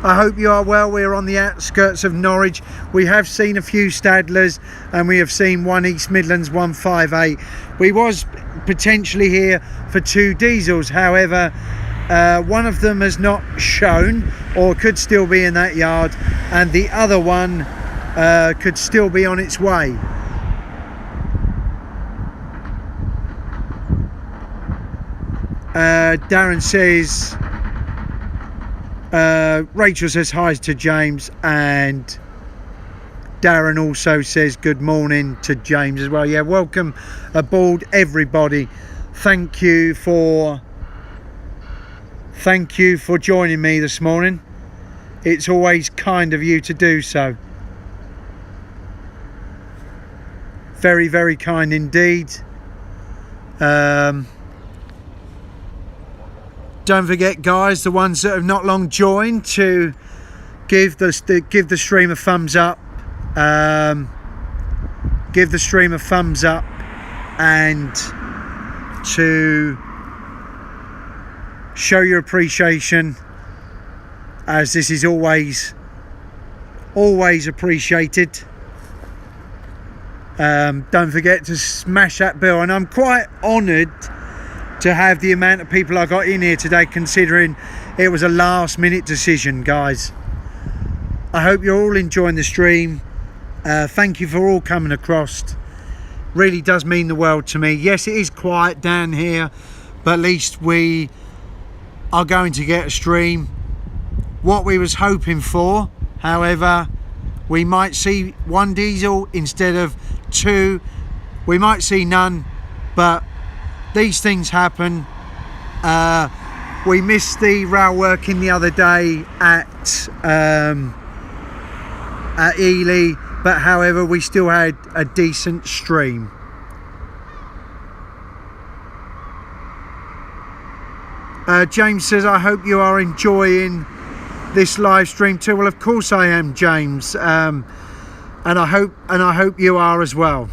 I hope you are well. We're on the outskirts of Norwich. We have seen a few Stadlers, and we have seen one East Midlands 158. We was potentially here for 2 diesels. However, one of them has not shown, or could still be in that yard, and the other one could still be on its way. Darren says Rachel says hi to James, and Darren also says good morning to James as well. Yeah, welcome aboard everybody. Thank you for joining me this morning. It's always kind of you to do so. Very, very kind indeed. Don't forget, guys, the ones that have not long joined, to give the stream a thumbs up. Give the stream a thumbs up, and to show your appreciation, as this is always appreciated. Don't forget to smash that bell, and I'm quite honoured to have the amount of people I got in here today, considering it was a last minute decision, guys. I hope you're all enjoying the stream. Thank you for all coming across. Really does mean the world to me. Yes, it is quiet down here, but at least we are going to get a stream. What we was hoping for, however, we might see one diesel instead of two. We might see none, but these things happen. We missed the rail working the other day at Ely, but however we still had a decent stream. James says, I hope you are enjoying this live stream too. Well, of course I am, James, and I hope you are as well.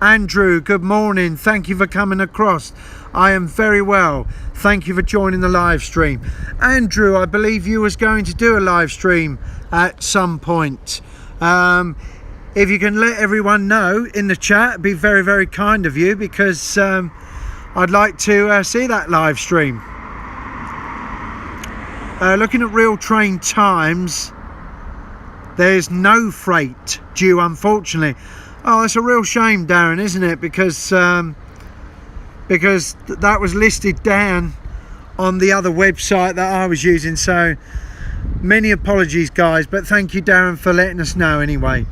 Andrew, good morning. Thank you for coming across. I am very well. Thank you for joining the live stream. Andrew, I believe you was going to do a live stream at some point. If you can let everyone know in the chat, it'd be very, very kind of you, because I'd like to see that live stream. Looking at real train times, there's no freight due, unfortunately. Oh, that's a real shame, Darren, isn't it? Because that was listed down on the other website that I was using. So many apologies, guys, but thank you, Darren, for letting us know anyway.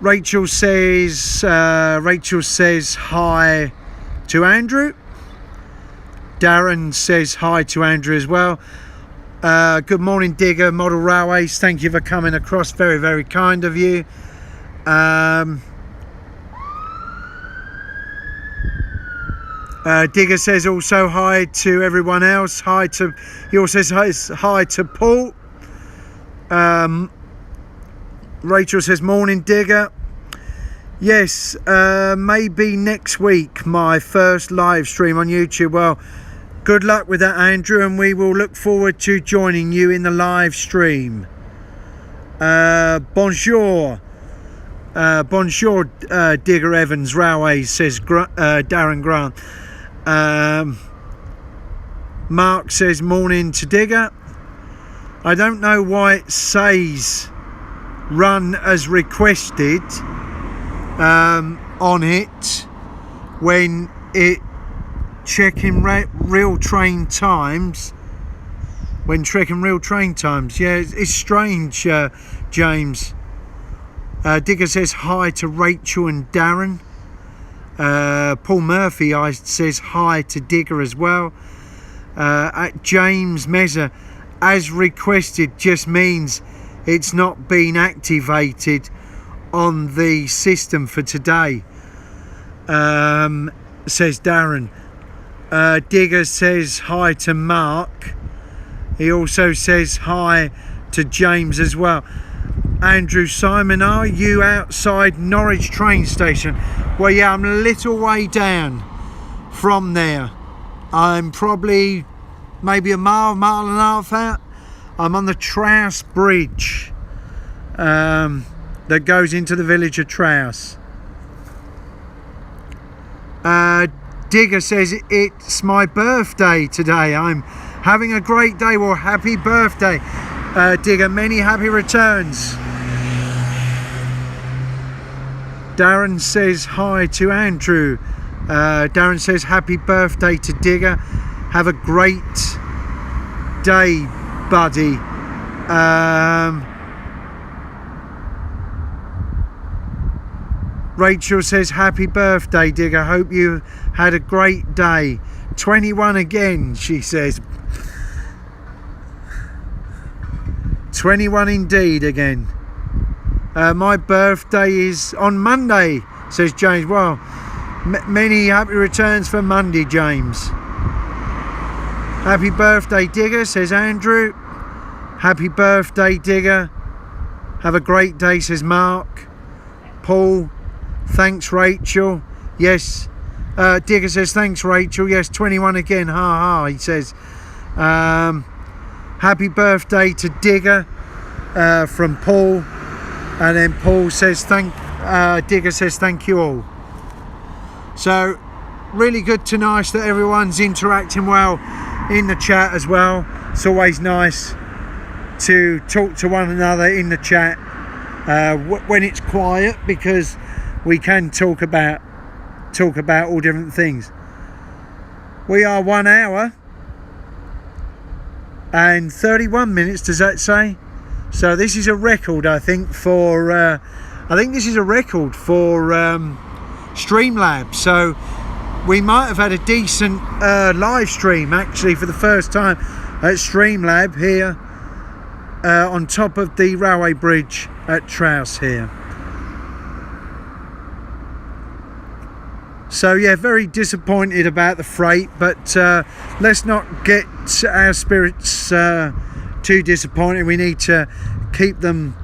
Rachel says hi to Andrew. Darren says hi to Andrew as well. Good morning, Digger Model Railways. Thank you for coming across. Very, very kind of you. Digger says also hi to everyone else. He also says hi to Paul. Rachel says morning, Digger. Yes, maybe next week, my first live stream on YouTube. Well, good luck with that, Andrew, and we will look forward to joining you in the live stream. Bonjour. Bonjour, Digger Evans Railways, says Darren Grant. Mark says morning to Digger. I don't know why it says run as requested on it when it checking real train times. When checking real train times, yeah, it's strange. James. Digger says hi to Rachel and Darren. Paul Murphy says hi to Digger as well. At James Mezza, as requested just means it's not been activated on the system for today, says Darren. Digger says hi to Mark. He also says hi to James as well. Andrew Simon, are you outside Norwich train station? Well, yeah, I'm a little way down from there. I'm probably maybe a mile and a half out. I'm on the Trowse bridge that goes into the village of Trowse. Digger says it's my birthday today. I'm having a great day. Well, happy birthday, Digger. Many happy returns. Darren says hi to Andrew. Darren says happy birthday to Digger. Have a great day, buddy. Rachel says happy birthday, Digger. Hope you had a great day. 21 again, she says. 21 indeed again. My birthday is on Monday, says James. Well, many happy returns for Monday, James. Happy birthday, Digger, says Andrew. Happy birthday, Digger. Have a great day, says Mark. Paul, thanks, Rachel. Yes. Digger says thanks, Rachel. Yes, 21 again. Ha ha, he says. Happy birthday to Digger from Paul. And then Paul says Digger says thank you all. So really good tonight that everyone's interacting well in the chat as well. It's always nice to talk to one another in the chat when it's quiet, because we can talk about all different things. We are 1 hour and 31 minutes, does that say? So this is a record, I think, for Streamlabs. So we might have had a decent live stream actually for the first time at Streamlab here on top of the railway bridge at Trowse here. So yeah, very disappointed about the freight, but let's not get our spirits too disappointed. We need to keep them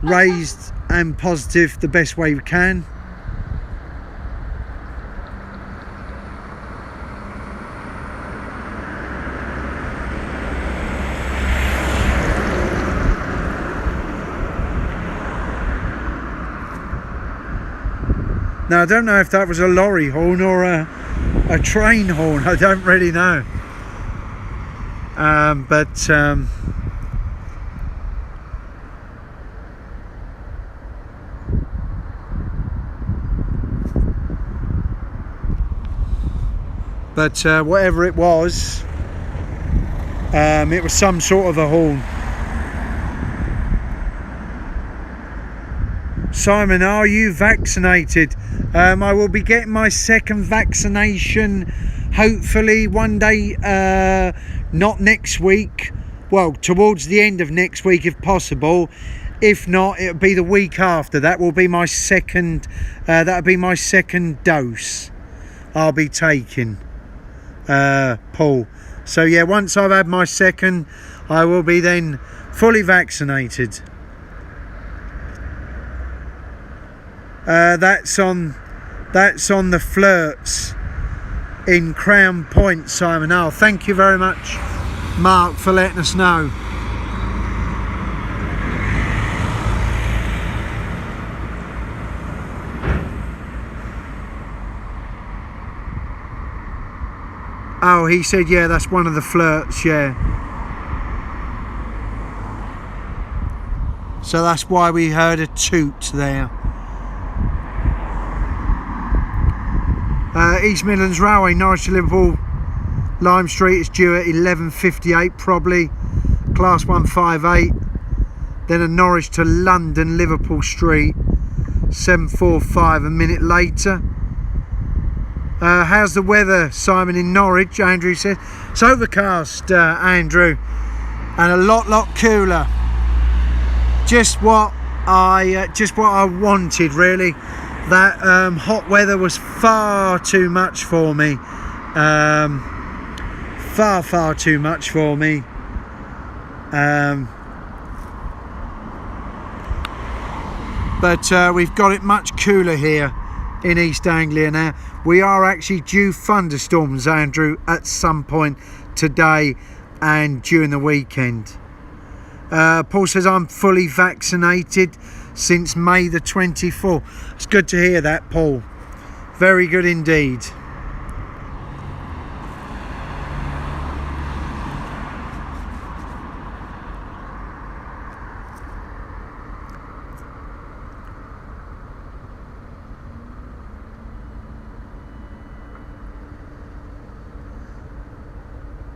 raised and positive the best way we can. Now I don't know if that was a lorry horn or a train horn. I don't really know. But whatever it was some sort of a horn. Simon, are you vaccinated? I will be getting my second vaccination hopefully one day, not next week, well, towards the end of next week if possible. If not, it'll be the week after. That will be my second dose I'll be taking, Paul. So yeah, once I've had my second, I will be then fully vaccinated. That's on the Flirts in Crown Point, Simon. Oh, thank you very much, Mark, for letting us know. Oh, he said, yeah, that's one of the Flirts, yeah. So that's why we heard a toot there. East Midlands Railway, Norwich to Liverpool, Lime Street is due at 11:58 probably, class 158. Then a Norwich to London, Liverpool Street, 7:45 a minute later. How's the weather, Simon, in Norwich? Andrew said it's overcast, Andrew, and a lot cooler. Just what I wanted, really. That hot weather was far too much for me. Far too much for me. But we've got it much cooler here in East Anglia now. We are actually due thunderstorms, Andrew, at some point today and during the weekend. Paul says I'm fully vaccinated since May the 24th. It's good to hear that, Paul. Very good indeed.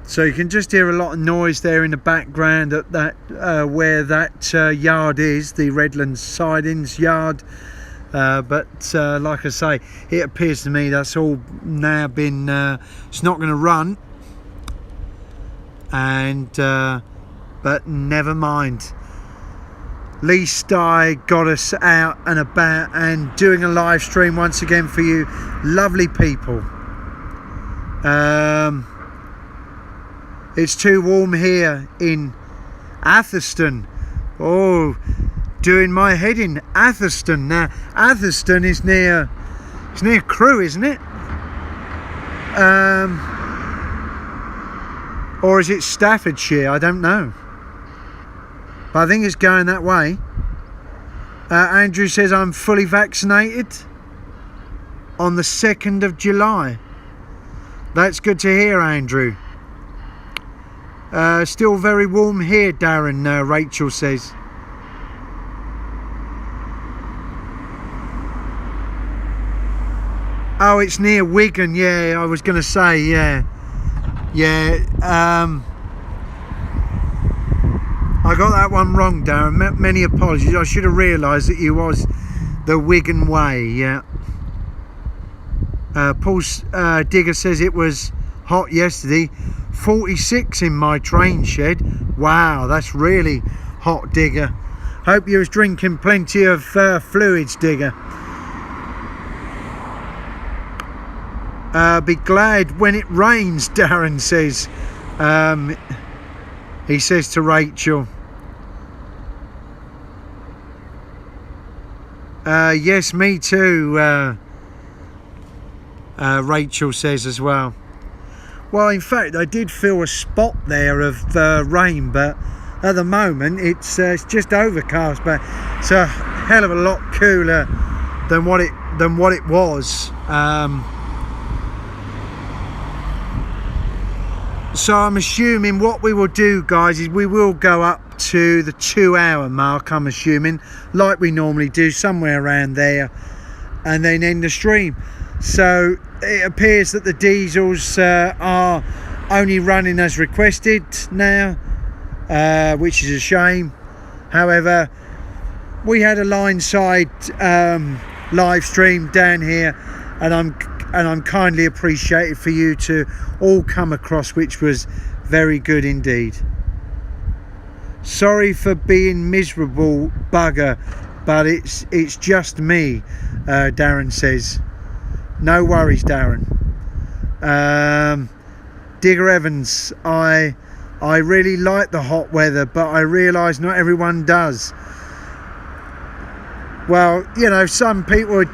So you can just hear a lot of noise there in the background at that where that yard is, the Redlands sidings yard. But like I say, it appears to me that's all now been, it's not going to run. And but never mind. Lee Stye got us out and about and doing a live stream once again for you lovely people. It's too warm here in Atherstone. Oh, doing my head in Atherstone. Now Atherstone is near, it's near Crewe, isn't it? Or is it Staffordshire? I don't know, but I think it's going that way. Andrew says I'm fully vaccinated on the 2nd of July. That's good to hear, Andrew. Still very warm here, Darren, Rachel says. Oh, it's near Wigan. Yeah, I was going to say, yeah. I got that one wrong, Darren. Many apologies. I should have realised that you was the Wigan way. Yeah. Paul Digger says it was hot yesterday. 46 in my train shed. Wow, that's really hot, Digger. Hope you was drinking plenty of fluids, Digger. Be glad when it rains, Darren says. He says to Rachel. Yes, me too, Rachel says as well. Well, in fact, I did feel a spot there of rain, but at the moment it's just overcast. But it's a hell of a lot cooler than what it was. So I'm assuming what we will do, guys, is we will go up to the 2-hour mark, I'm assuming, like we normally do, somewhere around there, and then end the stream. So it appears that the diesels are only running as requested now, which is a shame. However, we had a Lineside live stream down here, and I'm kindly appreciated for you to all come across, which was very good indeed. Sorry for being miserable, bugger, but it's just me, Darren says. No worries, Darren. Digger Evans, I really like the hot weather, but I realise not everyone does. Well, you know, some people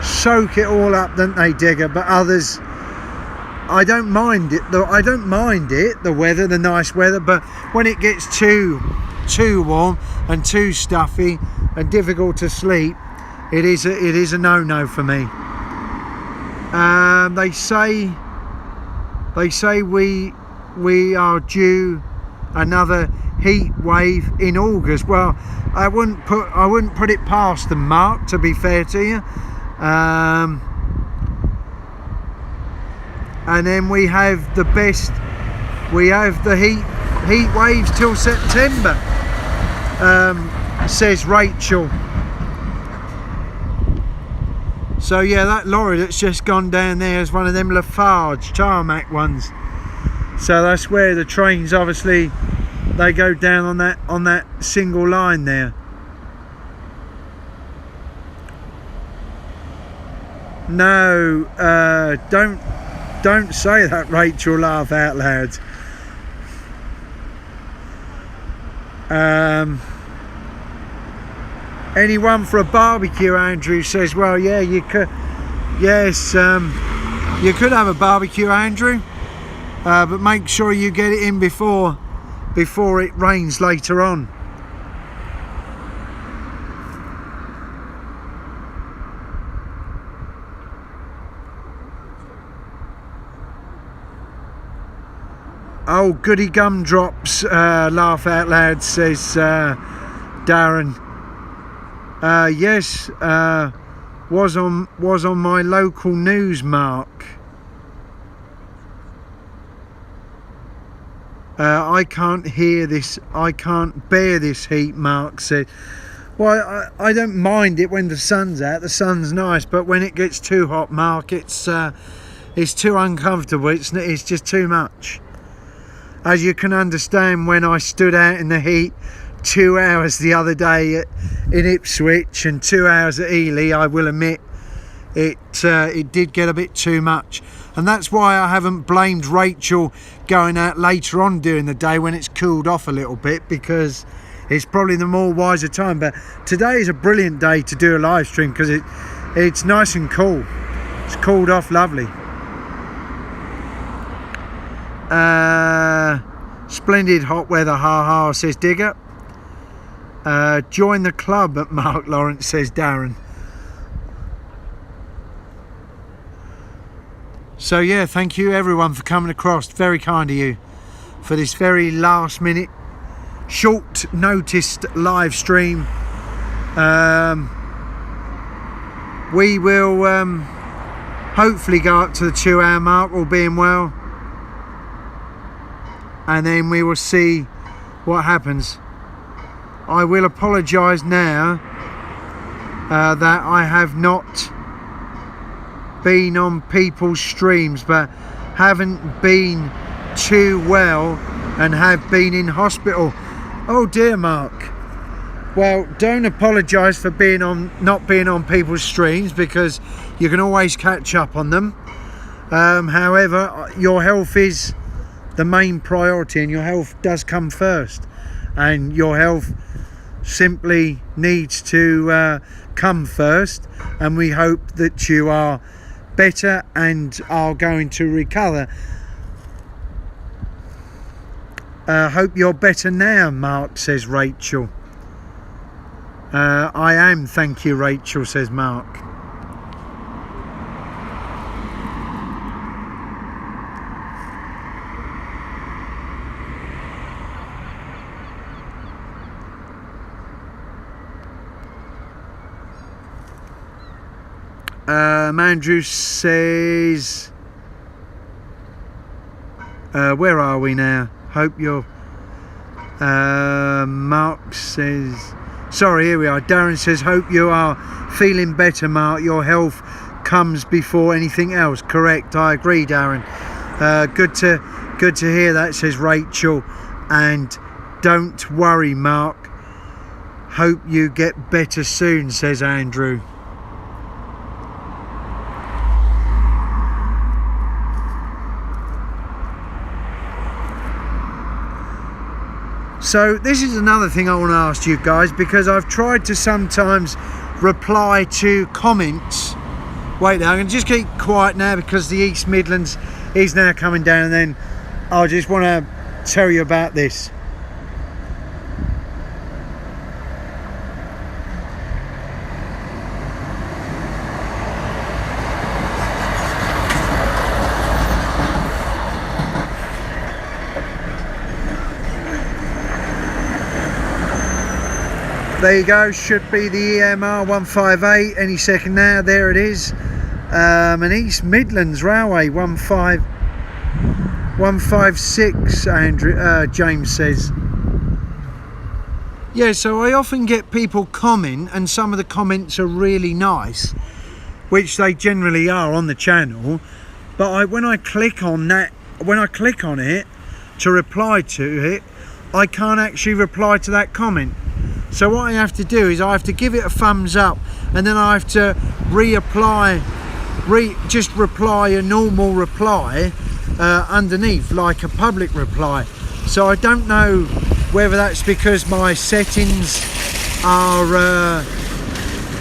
soak it all up, don't they, Digger? But others, I don't mind it. I don't mind it, the weather, the nice weather. But when it gets too warm and too stuffy and difficult to sleep, it is a no-no for me. They say we are due another heat wave in August. Well, I wouldn't put it past them, Mark, to be fair to you. And then we have the heat waves till September, says Rachel. So yeah, that lorry that's just gone down there is one of them Lafarge tarmac ones. So that's where the trains, obviously, they go down on that single line there. No, don't say that, Rachel. Laugh out loud. Anyone for a barbecue? Andrew says. Well, yeah, you could. Yes, you could have a barbecue, Andrew, but make sure you get it in before it rains later on. Oh, goody gumdrops, laugh out loud, says Darren. Yes, was on my local news, Mark. I can't hear this, I can't bear this heat, Mark said. Well, I don't mind it when the sun's out, the sun's nice, but when it gets too hot, Mark, it's too uncomfortable, it's just too much. As you can understand, when I stood out in the heat 2 hours the other day in Ipswich and 2 hours at Ely, I will admit it did get a bit too much. And that's why I haven't blamed Rachel going out later on during the day when it's cooled off a little bit, because it's probably the more wiser time. But today is a brilliant day to do a live stream because it's nice and cool. It's cooled off lovely. Splendid hot weather, ha ha, says Digger. Join the club at Mark Lawrence, says Darren. So yeah, thank you everyone for coming across. Very kind of you for this very last minute, short noticed live stream. We will hopefully go up to the 2 hour mark, all being well, and then we will see what happens. I will apologise now that I have not been on people's streams, but haven't been too well and have been in hospital. Oh dear, Mark. Well, don't apologise for not being on people's streams, because you can always catch up on them. However, your health is the main priority, and your health does come first, and your health simply needs to come first, and we hope that you are better and are going to recover. Hope you're better now, Mark, says Rachel. I am, thank you, Rachel, says Mark. Andrew says, where are we now? Hope you're... Mark says... Sorry, here we are. Darren says, hope you are feeling better, Mark. Your health comes before anything else. Correct, I agree, Darren. Good to hear that, says Rachel. And don't worry, Mark. Hope you get better soon, says Andrew. So this is another thing I want to ask you guys, because I've tried to sometimes reply to comments. Wait now, I'm going to just keep quiet now because the East Midlands is now coming down, and then I just want to tell you about this. There you go, should be the EMR 158 any second now. There it is. An East Midlands Railway 156, Andrew, James says. Yeah, so I often get people comment, and some of the comments are really nice, which they generally are on the channel. But when I click on it to reply to it, I can't actually reply to that comment. So what I have to do is I have to give it a thumbs up, and then I have to just reply a normal reply underneath, like a public reply. So I don't know whether that's because my settings are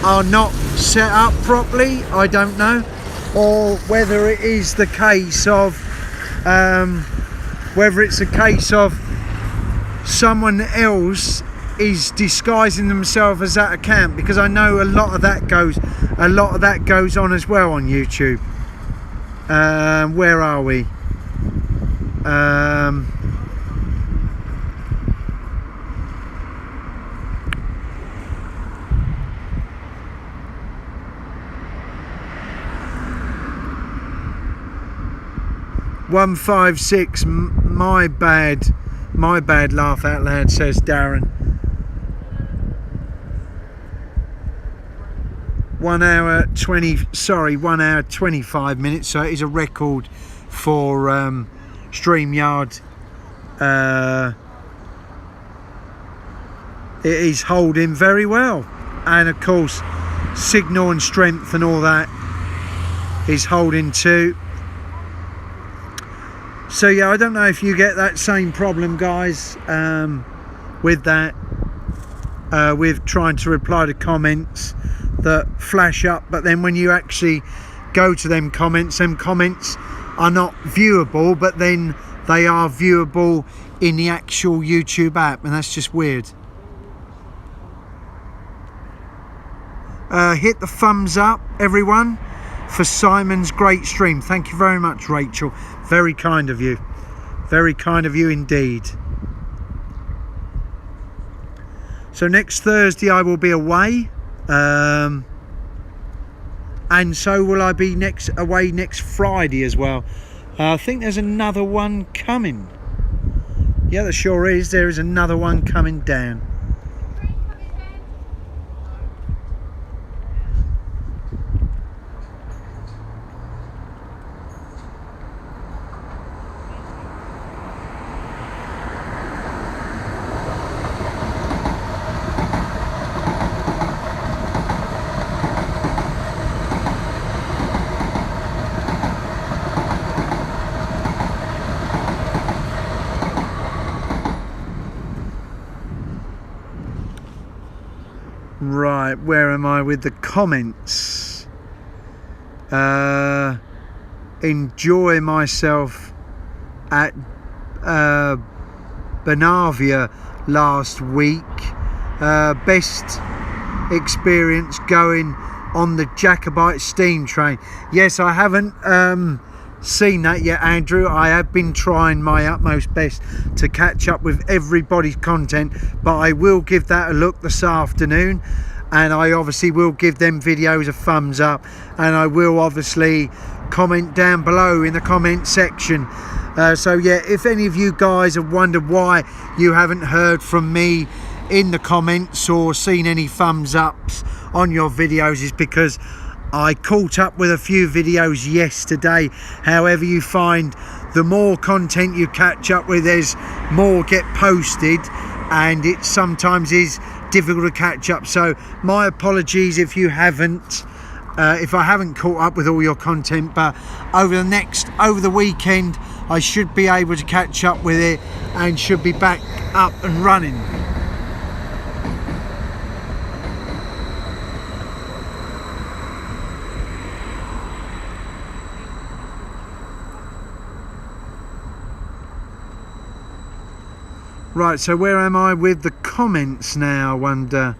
not set up properly, I don't know, or whether it is the case of someone else is disguising themselves as that account, because I know a lot of that goes on as well on YouTube. Where are we? 156, my bad. My bad, laugh out loud, says Darren. 1 hour 25 minutes, so it is a record for StreamYard. It is holding very well, and of course signal and strength and all that is holding too. So yeah, I don't know if you get that same problem, guys, with that, with trying to reply to comments that flash up, but then when you actually go to them comments are not viewable, but then they are viewable in the actual YouTube app, and that's just weird. Hit the thumbs up, everyone, for Simon's great stream. Thank you very much, Rachel. Very kind of you. Very kind of you indeed. So next Thursday I will be away. And so will I be away next Friday as well. I think there's another one coming. Yeah, there sure is. There is another one coming down. Right, where am I with the comments? Enjoy myself at Benavia last week. Best experience going on the Jacobite steam train. Yes, I haven't seen that yet, Andrew. I have been trying my utmost best to catch up with everybody's content, but I will give that a look this afternoon, and I obviously will give them videos a thumbs up, and I will obviously comment down below in the comment section. So yeah, if any of you guys have wondered why you haven't heard from me in the comments or seen any thumbs ups on your videos, is because I caught up with a few videos yesterday. However, you find the more content you catch up with, there's more get posted, and it sometimes is difficult to catch up. So my apologies if you haven't, if I haven't caught up with all your content, but over the weekend I should be able to catch up with it and should be back up and running. Right, so where am I with the comments now, I wonder?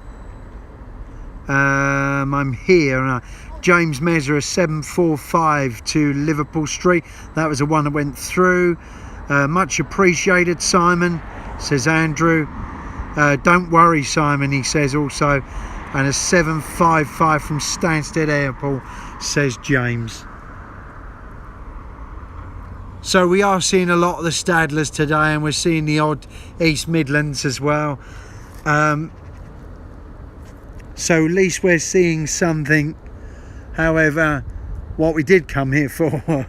I'm here. James Mezra, 745 to Liverpool Street. That was the one that went through. Much appreciated, Simon, says Andrew. Don't worry, Simon, he says also. And a 755 from Stansted Airport, says James. So we are seeing a lot of the Stadlers today, and we're seeing the odd East Midlands as well. So at least we're seeing something. However, what we did come here for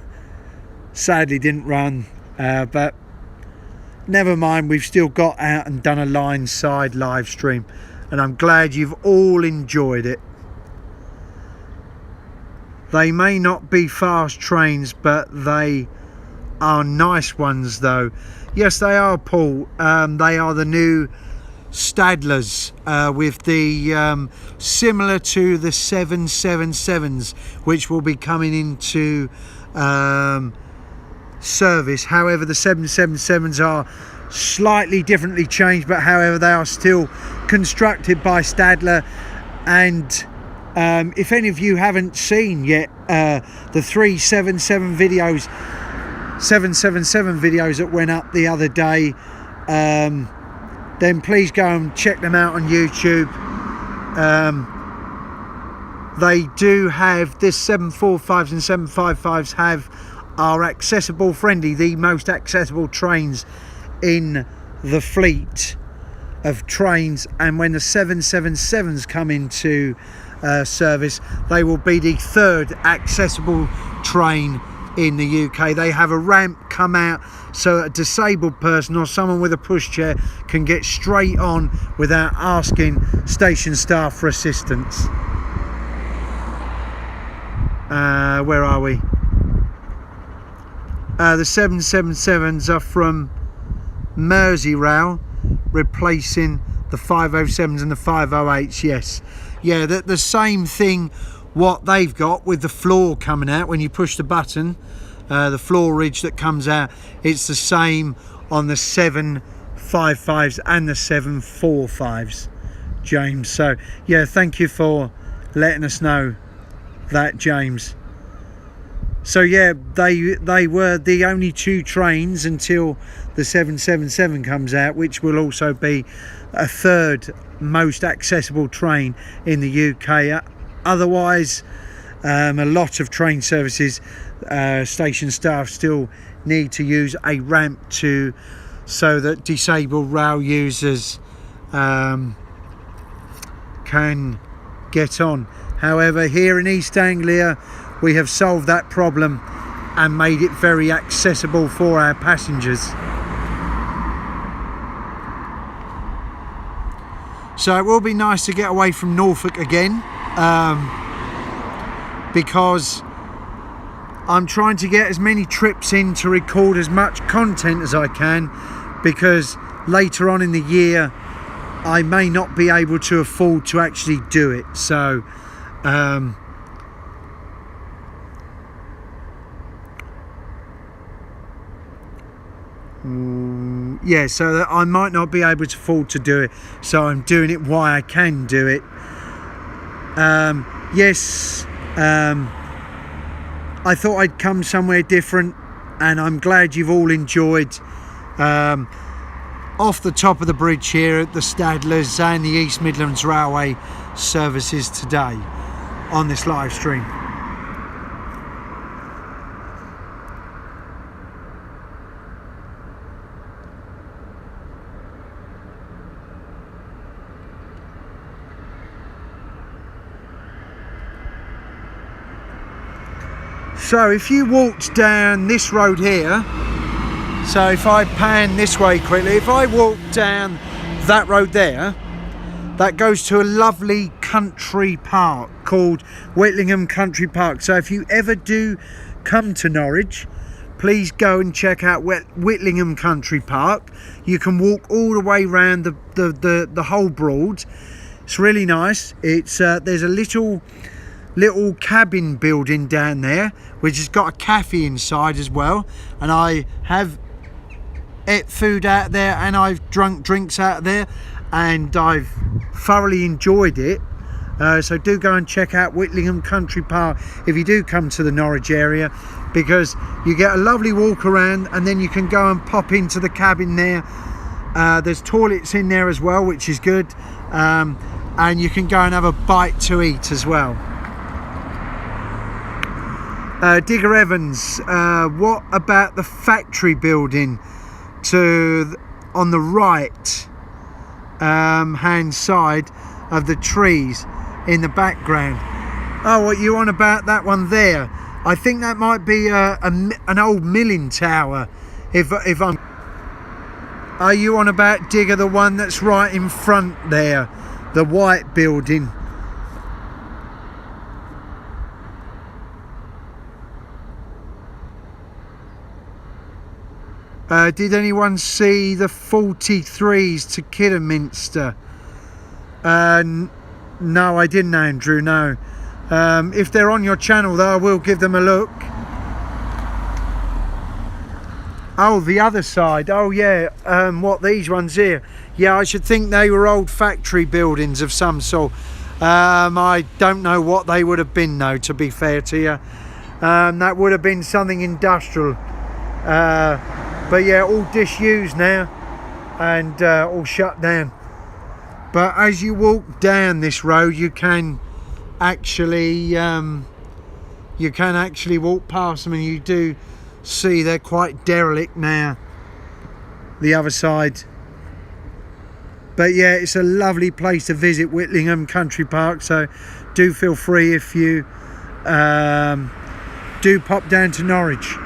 sadly didn't run, but never mind, we've still got out and done a Lineside live stream, and I'm glad you've all enjoyed it. They may not be fast trains, but they are nice ones though. Yes, they are, Paul. They are the new Stadlers, with the similar to the 777s, which will be coming into service. However, the 777s are slightly differently changed, but however they are still constructed by Stadler. And if any of you haven't seen yet the 777 videos that went up the other day, then please go and check them out on YouTube. They do have this 745s and 755s are accessible friendly, the most accessible trains in the fleet of trains, and when the 777s come into service, they will be the third accessible train in the UK. They have a ramp come out so a disabled person or someone with a pushchair can get straight on without asking station staff for assistance. Where are we? The 777s are from Merseyrail, replacing the 507s and the 508s. Yes, yeah, the same thing what they've got with the floor coming out when you push the button, the floor ridge that comes out, it's the same on the 755s and the 745s, James. So yeah, thank you for letting us know that, James. So yeah, they were the only two trains until the 777 comes out, which will also be a third most accessible train in the UK. Otherwise, a lot of train services, station staff still need to use a ramp so that disabled rail users can get on. However, here in East Anglia, we have solved that problem and made it very accessible for our passengers. So it will be nice to get away from Norfolk again, because I'm trying to get as many trips in to record as much content as I can, because later on in the year I may not be able to afford to actually do it. So yeah, so that I might not be able to afford to do it, so I'm doing it while I can do it. Yes, I thought I'd come somewhere different, and I'm glad you've all enjoyed off the top of the bridge here at the Stadlers and the East Midlands Railway services today on this live stream. So if you walked down this road here, so if I pan this way quickly, if I walk down that road there, that goes to a lovely country park called Whitlingham Country Park. So if you ever do come to Norwich, please go and check out Whitlingham Country Park. You can walk all the way around the whole Broad. It's really nice. It's there's a little cabin building down there which has got a cafe inside as well, and I have ate food out there and I've drunk drinks out there, and I've thoroughly enjoyed it. So do go and check out Whitlingham Country Park if you do come to the Norwich area, because you get a lovely walk around and then you can go and pop into the cabin there. There's toilets in there as well, which is good, and you can go and have a bite to eat as well. Digger Evans, what about the factory building on the right hand side of the trees in the background? Oh, what you on about that one there? I think that might be an old milling tower. If I'm, are you on about, Digger, the one that's right in front there, the white building? Did anyone see the 43s to Kidderminster? No, I didn't, Andrew, no. If they're on your channel though, I will give them a look. Oh, the other side. Oh yeah, what, these ones here? Yeah, I should think they were old factory buildings of some sort. I don't know what they would have been though, to be fair to you. That would have been something industrial. But yeah, all disused now and all shut down. But as you walk down this road, you can actually walk past them, and you do see they're quite derelict now. The other side But yeah, it's a lovely place to visit, Whitlingham Country Park, so do feel free if you do pop down to Norwich.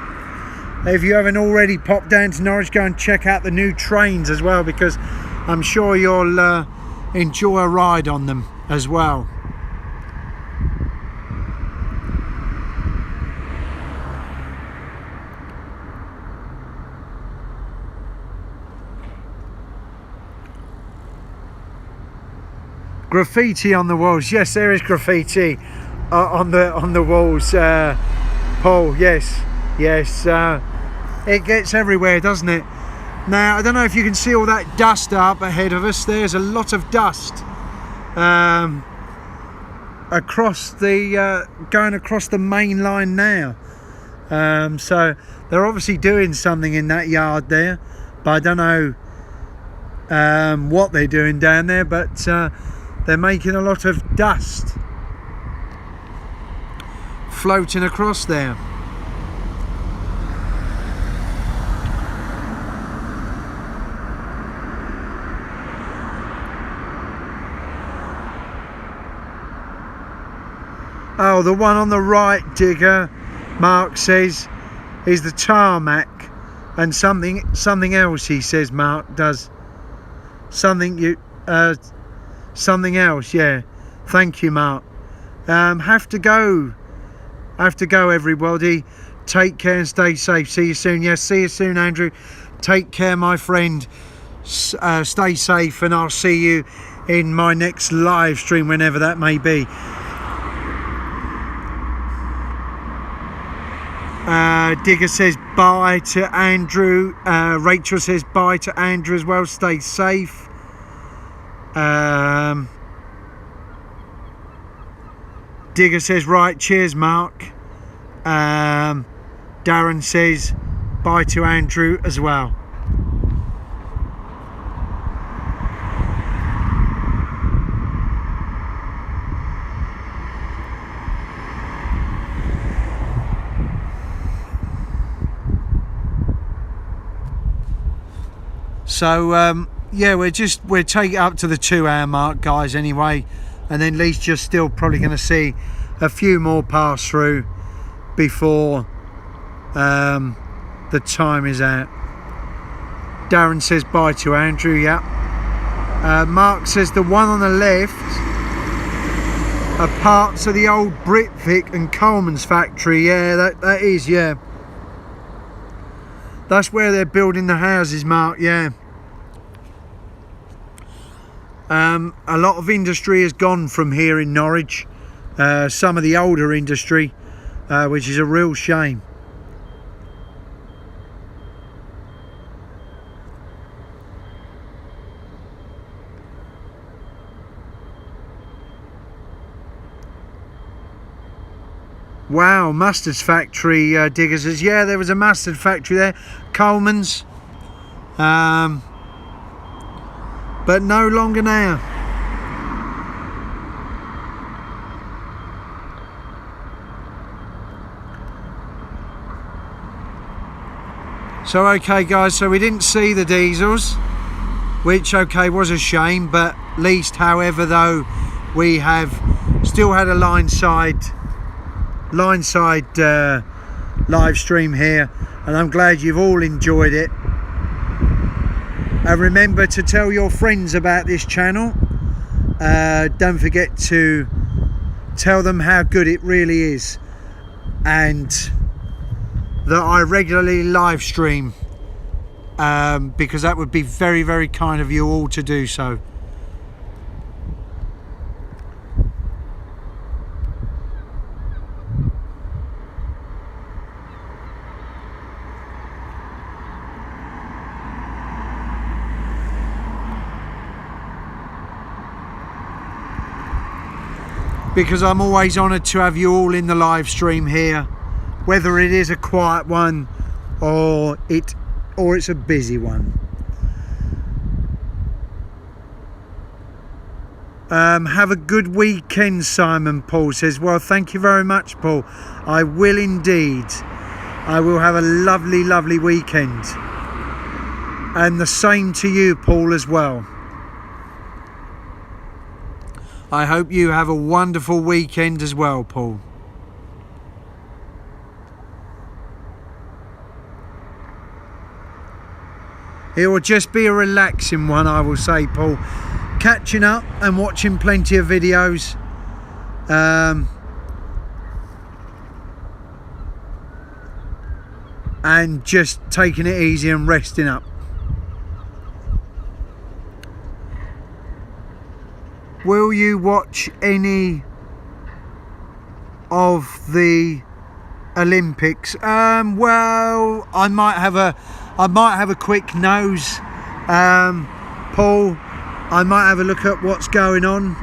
If you haven't already popped down to Norwich, go and check out the new trains as well, because I'm sure you'll enjoy a ride on them as well. Graffiti on the walls. Yes, there is graffiti on the walls, Paul. Yes. It gets everywhere, doesn't it? Now, I don't know if you can see all that dust up ahead of us. There's a lot of dust across the going across the main line now. So they're obviously doing something in that yard there, but I don't know what they're doing down there. But they're making a lot of dust floating across there. Oh, the one on the right, Digger, Mark says, is the tarmac, and something else, he says, Mark does something else. Yeah, thank you, Mark. Have to go everybody. Take care and stay safe. See you soon. Yes, see you soon, Andrew. Take care, my friend. Stay safe, and I'll see you in my next live stream, whenever that may be. Digger says bye to Andrew. Rachel says bye to Andrew as well. Stay safe. Digger says right, cheers Mark. Darren says bye to Andrew as well. So yeah, we're taking it up to the 2-hour mark, guys, anyway, and then at least you're still probably going to see a few more pass through before the time is out. Darren says bye to Andrew. Yeah. Mark says the one on the left are parts of the old Britvic and Coleman's factory. Yeah, that is, yeah. That's where they're building the houses, Mark, yeah. A lot of industry has gone from here in Norwich. Some of the older industry, which is a real shame. Wow, Mustard's factory, Digger says, yeah, there was a mustard factory there, Coleman's, but no longer now. So okay guys, so we didn't see the diesels, which okay was a shame, but at least, however, though, we have still had a Lineside live stream here, and I'm glad you've all enjoyed it. And remember to tell your friends about this channel. Don't forget to tell them how good it really is, and that I regularly live stream, because that would be very, very kind of you all to do so. Because I'm always honoured to have you all in the live stream here, whether it is a quiet one or it's a busy one. Have a good weekend, Simon. Paul says, well, thank you very much, Paul. I will indeed. I will have a lovely, lovely weekend. And the same to you, Paul, as well. I hope you have a wonderful weekend as well, Paul. It will just be a relaxing one, I will say, Paul. Catching up and watching plenty of videos. And just taking it easy and resting up. Will you watch any of the Olympics? Well, I might have a quick nose, Paul. I might have a look at what's going on.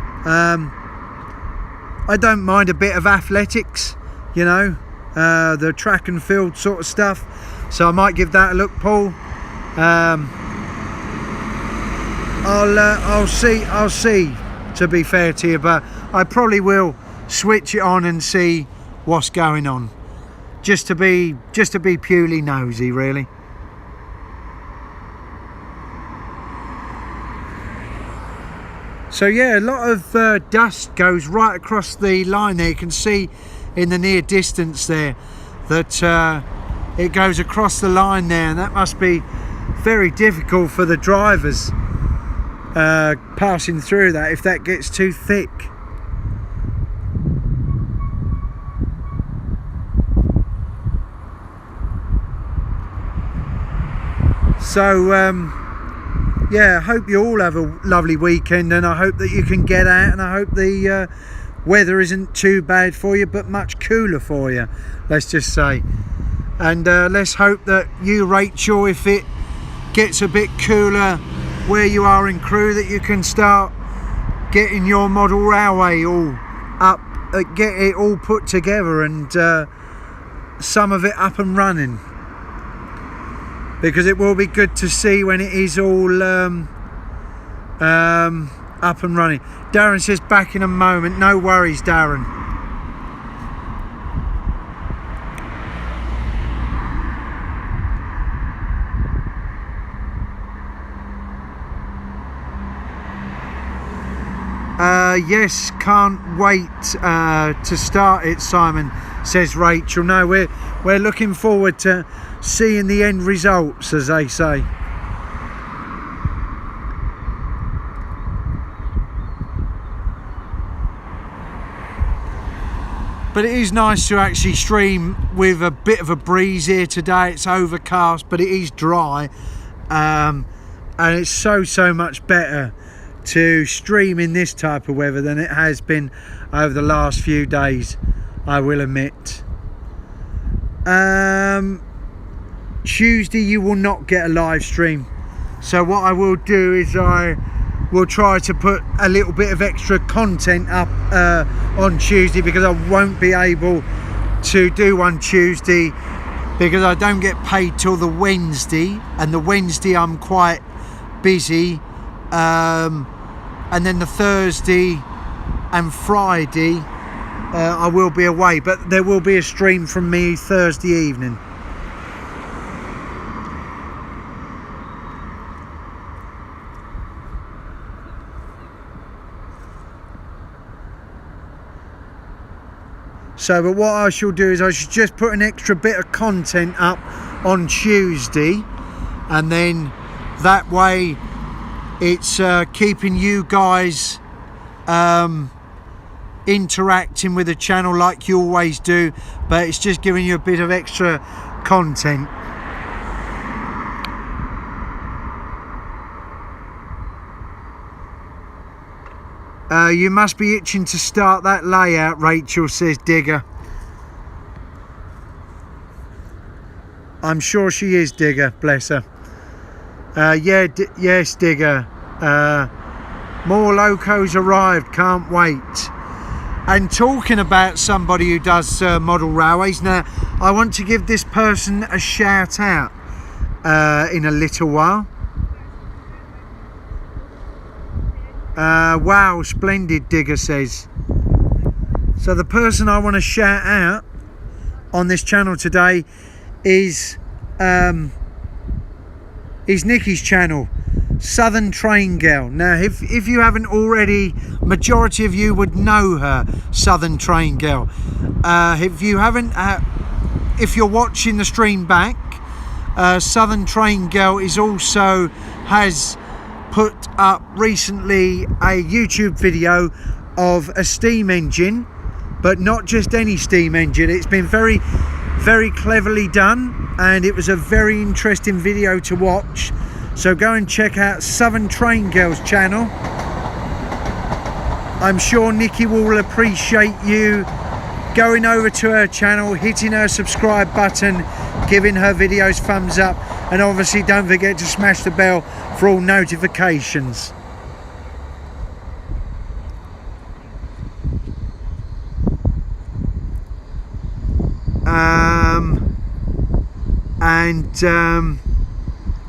I don't mind a bit of athletics, you know, the track and field sort of stuff. So I might give that a look, Paul. I'll see. To be fair to you, but I probably will switch it on and see what's going on, just to be purely nosy, really. So yeah, a lot of dust goes right across the line there. You can see in the near distance there that it goes across the line there, and that must be very difficult for the drivers passing through that if that gets too thick. So yeah, I hope you all have a lovely weekend, and I hope that you can get out, and I hope the weather isn't too bad for you, but much cooler for you, let's just say. And let's hope that you, Rachel, if it gets a bit cooler where you are in Crewe, that you can start getting your model railway all up, get it all put together, and some of it up and running, because it will be good to see when it is all up and running. Darren says back in a moment. No worries, Darren. Yes, can't wait to start it, Simon, says Rachel. No, we're looking forward to seeing the end results, as they say. But it is nice to actually stream with a bit of a breeze here today. It's overcast, but it is dry, and it's so much better to stream in this type of weather than it has been over the last few days, I will admit. Tuesday you will not get a live stream, so what I will do is I will try to put a little bit of extra content up on Tuesday, because I won't be able to do one Tuesday because I don't get paid till the Wednesday, and the Wednesday I'm quite busy, and then the Thursday and Friday I will be away, but there will be a stream from me Thursday evening. So, but what I shall do is I should just put an extra bit of content up on Tuesday, and then that way it's keeping you guys interacting with the channel like you always do, but it's just giving you a bit of extra content. You must be itching to start that layout, Rachel, says Digger. I'm sure she is, Digger, bless her. Yeah, yes, Digger. More locos arrived, can't wait. And talking about somebody who does model railways, now I want to give this person a shout out in a little while. Wow, splendid, Digger says. So the person I want to shout out on this channel today is Nikki's channel. Southern Train Girl. Now if you haven't already, majority of you would know her, Southern Train Girl. If you haven't, if you're watching the stream back, Southern Train Girl has put up recently a YouTube video of a steam engine, but not just any steam engine. It's been very, very cleverly done, and it was a very interesting video to watch. So go and check out Southern Train Girl's channel. I'm sure Nikki will appreciate you going over to her channel, hitting her subscribe button, giving her videos thumbs up, and obviously don't forget to smash the bell for all notifications.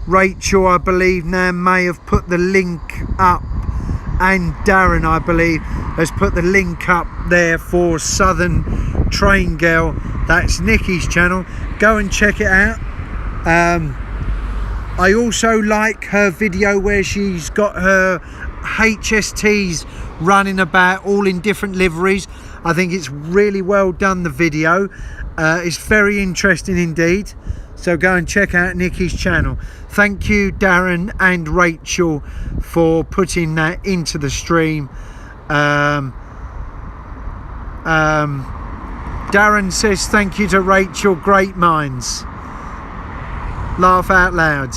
Rachel, I believe, now may have put the link up, and Darren, I believe, has put the link up there for Southern Train Girl. That's Nikki's channel. Go and check it out. I also like her video where she's got her HSTs running about all in different liveries. I think it's really well done, the video. It's very interesting indeed. So go and check out Nikki's channel. Thank you, Darren and Rachel, for putting that into the stream. Darren says thank you to Rachel, great minds. Laugh out loud.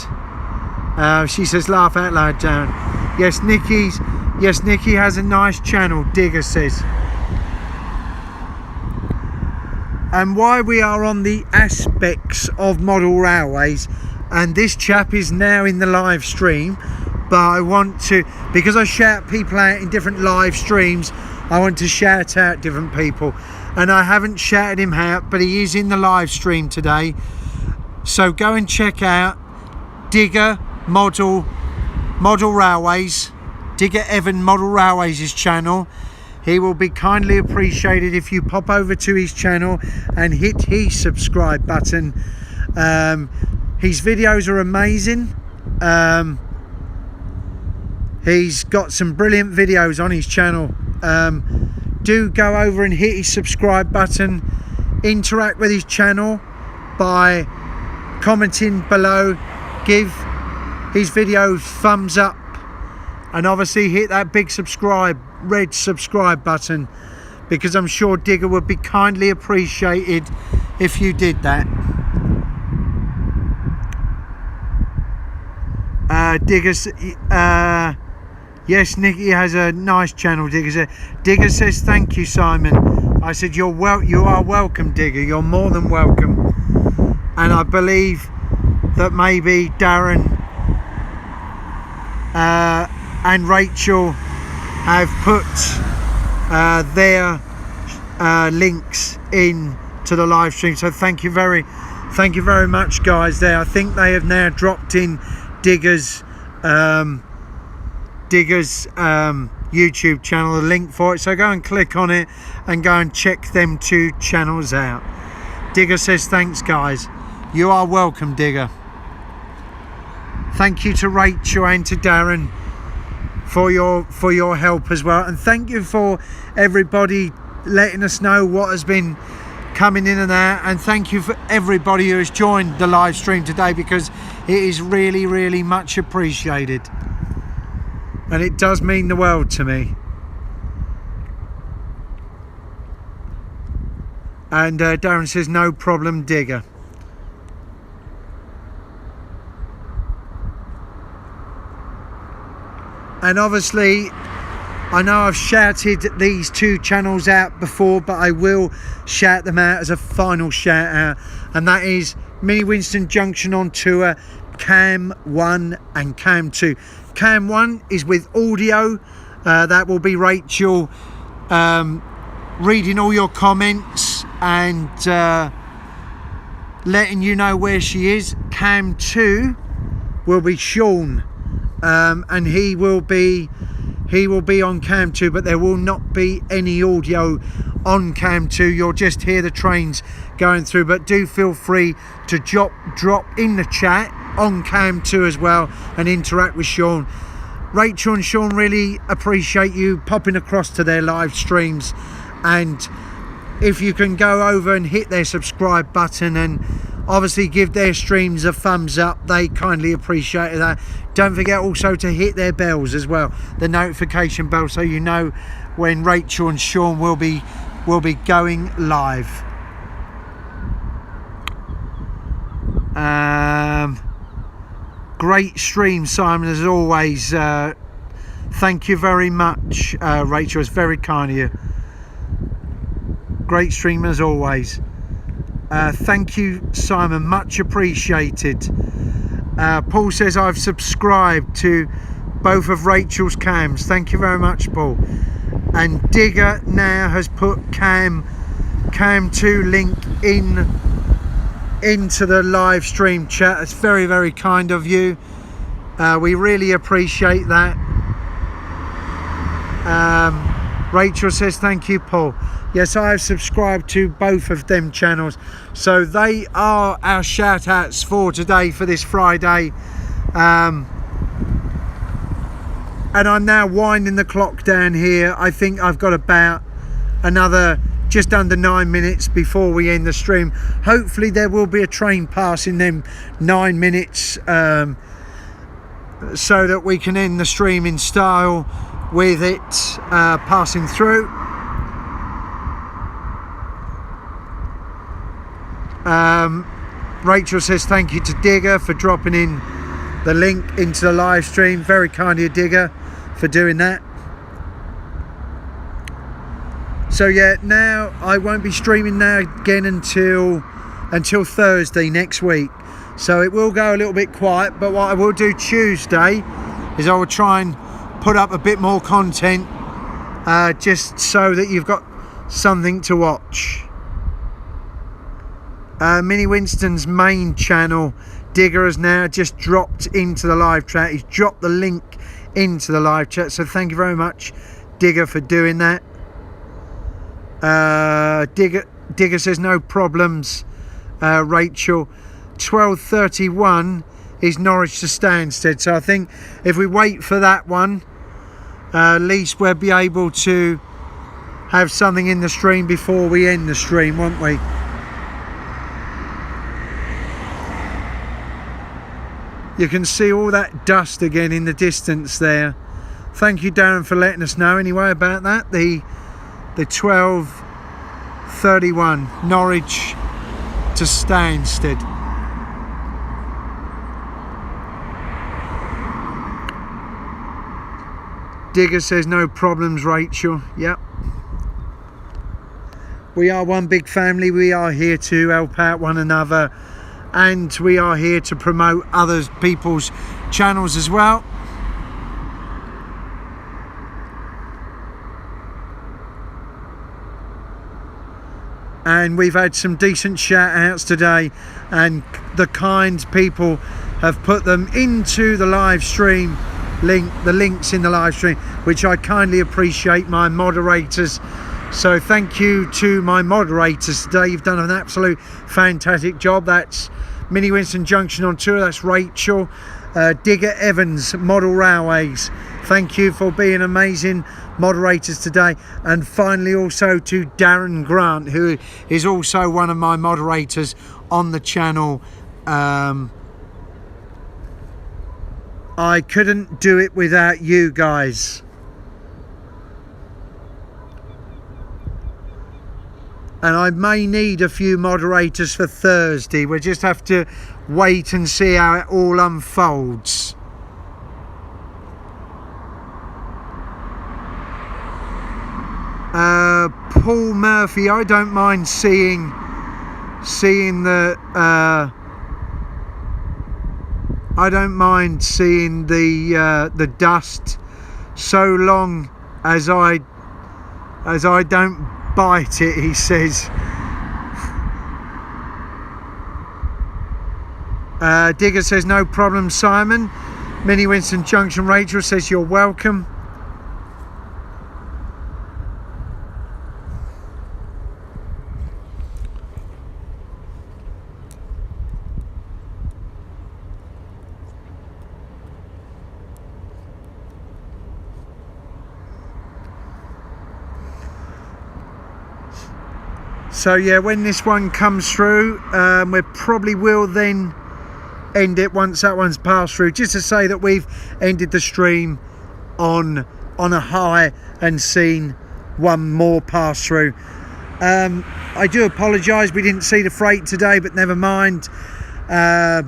She says laugh out loud, Darren. Yes, Nikki has a nice channel, Digger says. And while we are on the aspects of model railways, and this chap is now in the live stream, but I want to, because I shout people out in different live streams, I want to shout out different people, and I haven't shouted him out, but he is in the live stream today. So go and check out Digger Model Railways, Digger Evan Model Railways' channel. He will be kindly appreciated if you pop over to his channel and hit his subscribe button. His videos are amazing. He's got some brilliant videos on his channel. Do go over and hit his subscribe button. Interact with his channel by commenting below. Give his videos thumbs up, and obviously hit that big red subscribe button, because I'm sure Digger would be kindly appreciated if you did that. Yes, Nikki has a nice channel, Digger says thank you, Simon. I said you are welcome, Digger, you're more than welcome. And I believe that maybe Darren and Rachel have put their links in to the live stream, so thank you very much, guys. There, I think they have now dropped in Digger's YouTube channel, the link for it, so go and click on it and go and check them two channels out. Digger says thanks, guys. You are welcome, Digger. Thank you to Rachel and to Darren for your help as well, and thank you for everybody letting us know what has been coming in and out, and thank you for everybody who has joined the live stream today, because it is really, really much appreciated, and it does mean the world to me. And Darren says no problem, Digger. And obviously, I know I've shouted these two channels out before, but I will shout them out as a final shout out, and that is Mini Winston Junction on tour, Cam 1 and Cam 2. Cam 1 is with audio. That will be Rachel reading all your comments and letting you know where she is. Cam 2 will be Sean, and he will be he will be on cam 2, but there will not be any audio on cam 2. You'll just hear the trains going through, but do feel free to drop in the chat on cam 2 as well and interact with Sean. Rachel and Sean really appreciate you popping across to their live streams, and if you can go over and hit their subscribe button and obviously give their streams a thumbs up, they kindly appreciate that. Don't forget also to hit their bells as well, the notification bell, so you know when Rachel and Sean will be going live. Great stream, Simon, as always. Thank you very much, Rachel. It's very kind of you. Great stream as always. Thank you, Simon, much appreciated. Paul says I've subscribed to both of Rachel's cams. Thank you very much, Paul. And Digger now has put cam 2 link into the live stream chat. It's very, very kind of you. We really appreciate that. Rachel says thank you, Paul. Yes, I have subscribed to both of them channels, so they are our shout outs for today, for this Friday. And I'm now winding the clock down here. I think I've got about another just under 9 minutes before we end the stream. Hopefully there will be a train passing them 9 minutes, so that we can end the stream in style with it passing through. Rachel says thank you to Digger for dropping in the link into the live stream. Very kind of you, Digger, for doing that. So yeah, now I won't be streaming now again until Thursday next week. So it will go a little bit quiet, but what I will do Tuesday is I will try and put up a bit more content, just so that you've got something to watch. Mini Winston's main channel, Digger, has now just dropped into the live chat. He's dropped the link into the live chat, so thank you very much, Digger, for doing that. Digger says no problems, Rachel. 12:31 is Norwich to Stansted, so I think if we wait for that one, at least we'll be able to have something in the stream before we end the stream, won't we? You can see all that dust again in the distance there. Thank you, Darren, for letting us know anyway about that. The 12:31 Norwich to Stansted. Digger says no problems, Rachel. Yep. We are one big family. We are here to help out one another, and we are here to promote other people's channels as well. And we've had some decent shout outs today, and the kind people have put them into the live stream link, the links in the live stream, which I kindly appreciate, my moderators. So thank you to my moderators today. You've done an absolute fantastic job. That's Mini Winston Junction on tour, that's Rachel. Digger Evans, Model Railways, thank you for being amazing moderators today. And finally also to Darren Grant, who is also one of my moderators on the channel. I couldn't do it without you guys. And I may need a few moderators for Thursday. We'll just have to wait and see how it all unfolds. Paul Murphy, I don't mind seeing the I don't mind seeing the dust, so long as I don't bite it, he says. Digger says no problem, Simon. Mini Winston Junction, Rachel says you're welcome. So yeah, when this one comes through, we probably will then end it once that one's passed through, just to say that we've ended the stream on a high and seen one more pass through. I do apologise we didn't see the freight today, but never mind. But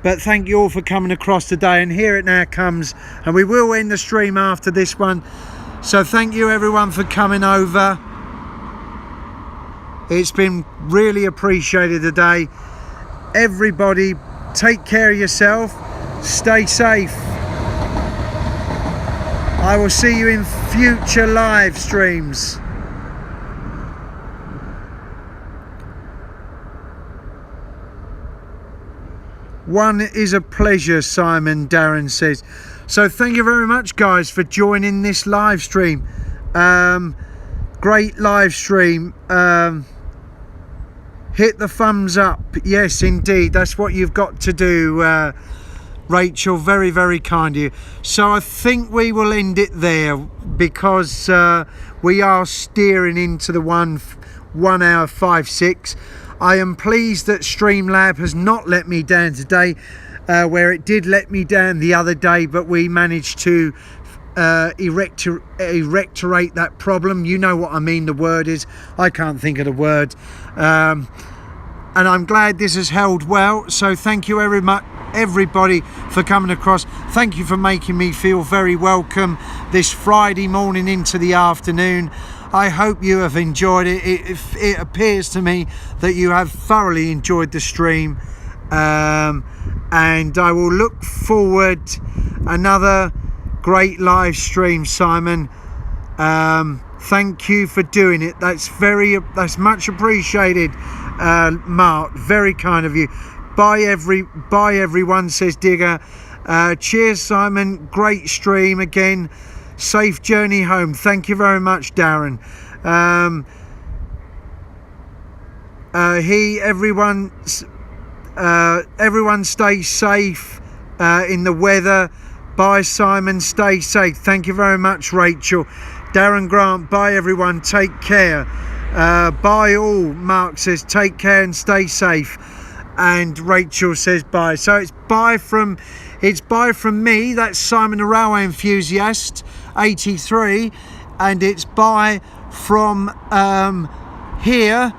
thank you all for coming across today, and here it now comes, and we will end the stream after this one. So thank you everyone for coming over. It's been really appreciated today. Everybody, take care of yourself, stay safe. I will see you in future live streams. One is a pleasure, Simon, Darren says. So thank you very much, guys, for joining this live stream. Great live stream. Hit the thumbs up. Yes, indeed, that's what you've got to do, Rachel. Very, very kind of you. So I think we will end it there, because we are steering into the 1 hour 56. I am pleased that Streamlab has not let me down today, where it did let me down the other day, but we managed to erectorate that problem. You know what I mean, the word is, I can't think of the word. And I'm glad this has held well. So thank you everybody for coming across. Thank you for making me feel very welcome this Friday morning into the afternoon. I hope you have enjoyed it. It appears to me that you have thoroughly enjoyed the stream, and I will look forward another great live stream, Simon. Thank you for doing it. That's much appreciated, Mark. Very kind of you. Bye everyone, says Digger. Cheers, Simon. Great stream again. Safe journey home. Thank you very much, Darren. Everyone stay safe in the weather. Bye, Simon. Stay safe. Thank you very much, Rachel. Darren Grant. Bye, everyone. Take care. Bye all. Mark says take care and stay safe. And Rachel says bye. So it's bye from me. That's Simon the Railway Enthusiast 83, and it's bye from here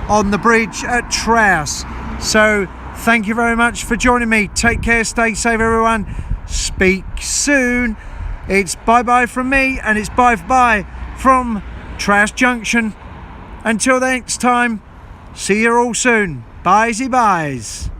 on the bridge at Trowse. So thank you very much for joining me. Take care, stay safe, everyone. Speak soon. It's bye from me, and it's bye from Trowse Junction. Until the next time, see you all soon. Byesy byes.